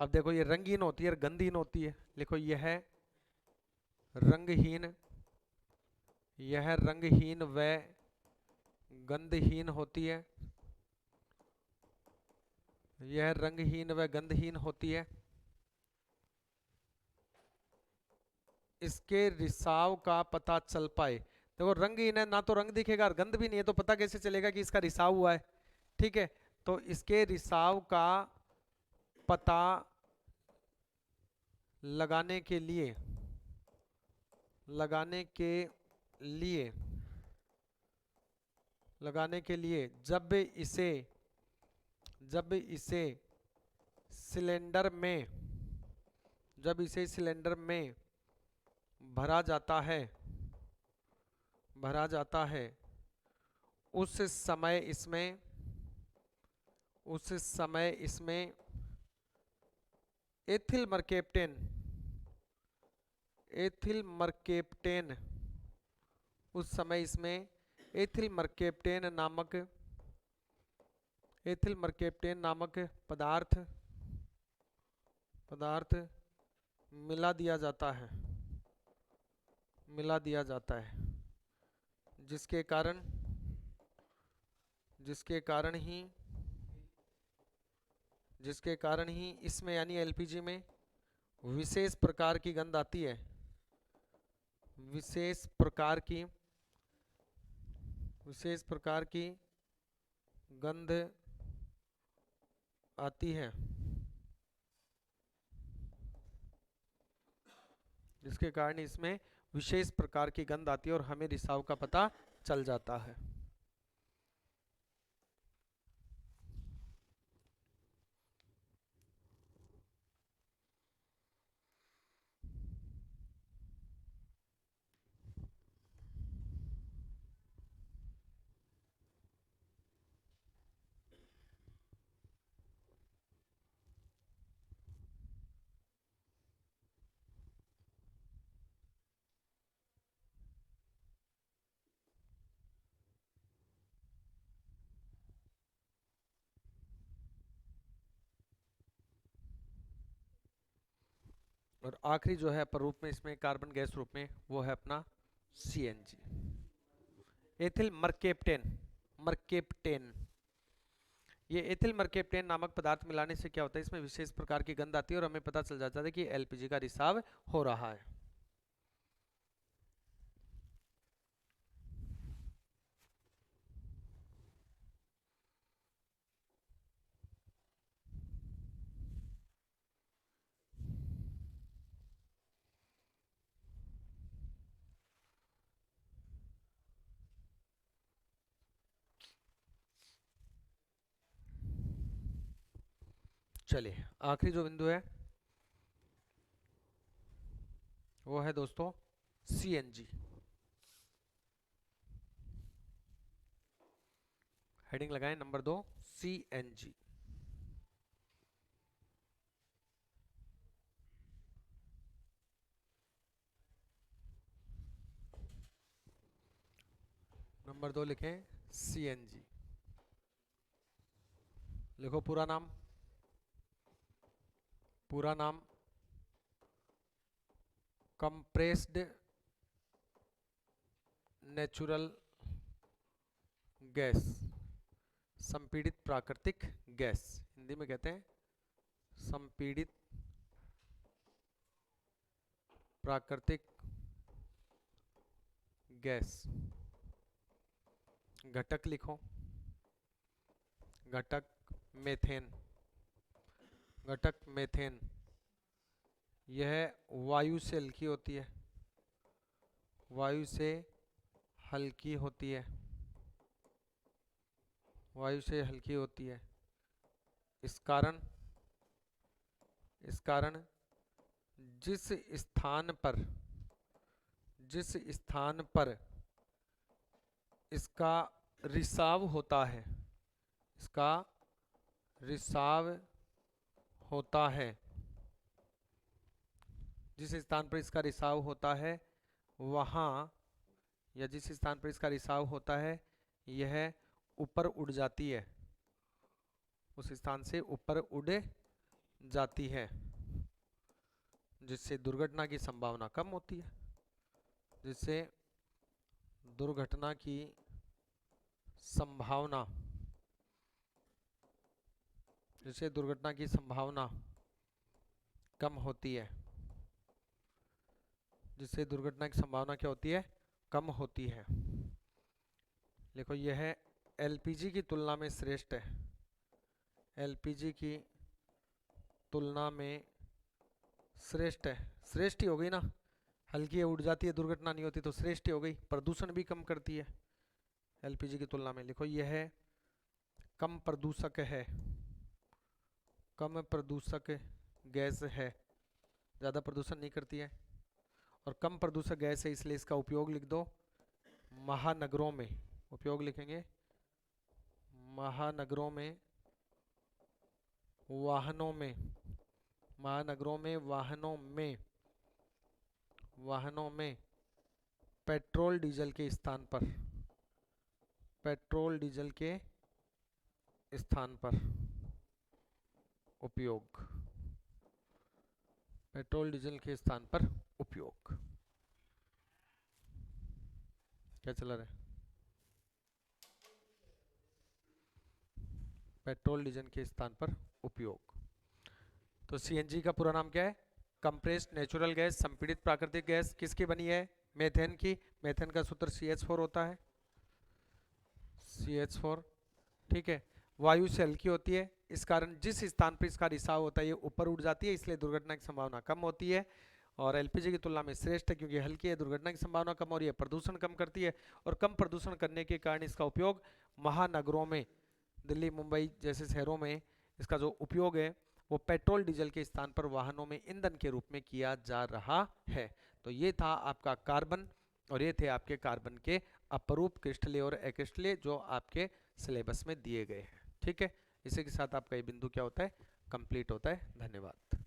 अब देखो ये रंगहीन होती है और गंधहीन होती है। लिखो यह रंगहीन, यह रंगहीन व गंधहीन होती है, यह रंगहीन व गंधहीन होती है। इसके रिसाव का पता चल पाए, देखो रंगहीन है, ना तो रंग दिखेगा और गंध भी नहीं है, तो पता कैसे चलेगा कि इसका रिसाव हुआ है। ठीक है, तो इसके रिसाव का पता लगाने के लिए, लगाने के लिए, लगाने के लिए जब इसे, जब इसे सिलेंडर में, जब इसे सिलेंडर में भरा जाता है, भरा जाता है, उस समय इसमें, उस समय इसमें एथिल मरकेप्टेन, एथिल मरकेप्टेन, उस समय इसमें एथिल मरकेप्टेन नामक, एथिल मरकेप्टेन नामक पदार्थ, पदार्थ मिला दिया जाता है, मिला दिया जाता है, जिसके कारण, जिसके कारण ही, जिसके कारण ही इसमें यानी एलपीजी में विशेष प्रकार की गंध आती है, विशेष प्रकार की, विशेष प्रकार की गंध आती है, जिसके कारण इसमें विशेष प्रकार की गंध आती है और हमें रिसाव का पता चल जाता है। और आखिरी जो है अपर रूप में इसमें कार्बन गैस रूप में वो है अपना CNG, एथिल मरकेप्टेन। मरकेप्टेन, ये एथिल मरकेप्टेन नामक पदार्थ मिलाने से क्या होता है, इसमें विशेष प्रकार की गंध आती है और हमें पता चल जाता है कि LPG का रिसाव हो रहा है। चलिए आखिरी जो बिंदु है वो है दोस्तों CNG। हेडिंग लगाएं नंबर 2 CNG। नंबर 2 लिखें CNG। लिखो पूरा नाम, पूरा नाम कंप्रेस्ड नेचुरल गैस, संपीड़ित प्राकृतिक गैस, हिंदी में कहते हैं संपीड़ित प्राकृतिक गैस। घटक लिखो, घटक मेथेन। घटक मेथेन यह वायु से हल्की होती है, वायु से हल्की होती है, वायु से हल्की होती है। इस कारण जिस स्थान पर इसका रिसाव होता है, इसका रिसाव होता है, जिस स्थान पर इसका रिसाव होता है वहाँ, या जिस स्थान पर इसका रिसाव होता है यह ऊपर उड़ जाती है, उस स्थान से ऊपर उड़ जाती है, जिससे दुर्घटना की संभावना कम होती है, जिससे दुर्घटना की संभावना, जिससे दुर्घटना की संभावना कम होती है, जिससे दुर्घटना की संभावना क्या होती है, कम होती है। देखो यह LPG की तुलना में श्रेष्ठ है, LPG की तुलना में श्रेष्ठ है। श्रेष्ठ ही हो गई ना, हल्की है, उड़ जाती है, दुर्घटना नहीं होती, तो श्रेष्ठ ही हो गई। प्रदूषण भी कम करती है LPG की तुलना में। लिखो यह कम प्रदूषक है, कम प्रदूषक गैस है, ज़्यादा प्रदूषण नहीं करती है और कम प्रदूषक गैस है, इसलिए इसका उपयोग लिख दो महानगरों में। उपयोग लिखेंगे महानगरों में, वाहनों में, महानगरों में, वाहनों में पेट्रोल डीजल के स्थान पर, पेट्रोल डीजल के स्थान पर उपयोग, पेट्रोल डीजल के स्थान पर उपयोग। क्या चला रहा है? पेट्रोल डीजल के स्थान पर उपयोग। तो CNG का पूरा नाम क्या है? कंप्रेस्ड नेचुरल गैस, संपीड़ित प्राकृतिक गैस। किसकी बनी है? मेथेन की। मेथेन का सूत्र CH4 होता है, CH4। ठीक है, वायु से हल्की होती है, इस कारण जिस स्थान पर इसका रिसाव होता है ये ऊपर उड़ जाती है, इसलिए दुर्घटना की संभावना कम होती है। और LPG की तुलना में श्रेष्ठ है क्योंकि हल्की है, दुर्घटना की संभावना कम हो रही है, प्रदूषण कम करती है और कम प्रदूषण करने के कारण इसका उपयोग महानगरों में, दिल्ली मुंबई जैसे शहरों में इसका जो उपयोग है वो पेट्रोल डीजल के स्थान पर वाहनों में ईंधन के रूप में किया जा रहा है। तो ये था आपका कार्बन और ये थे आपके कार्बन के अपरूप क्रिस्टलीय और अक्रिस्टलीय जो आपके सिलेबस में दिए गए हैं। ठीक है, इसी के साथ आपका ये बिंदु क्या होता है? कंप्लीट होता है। धन्यवाद।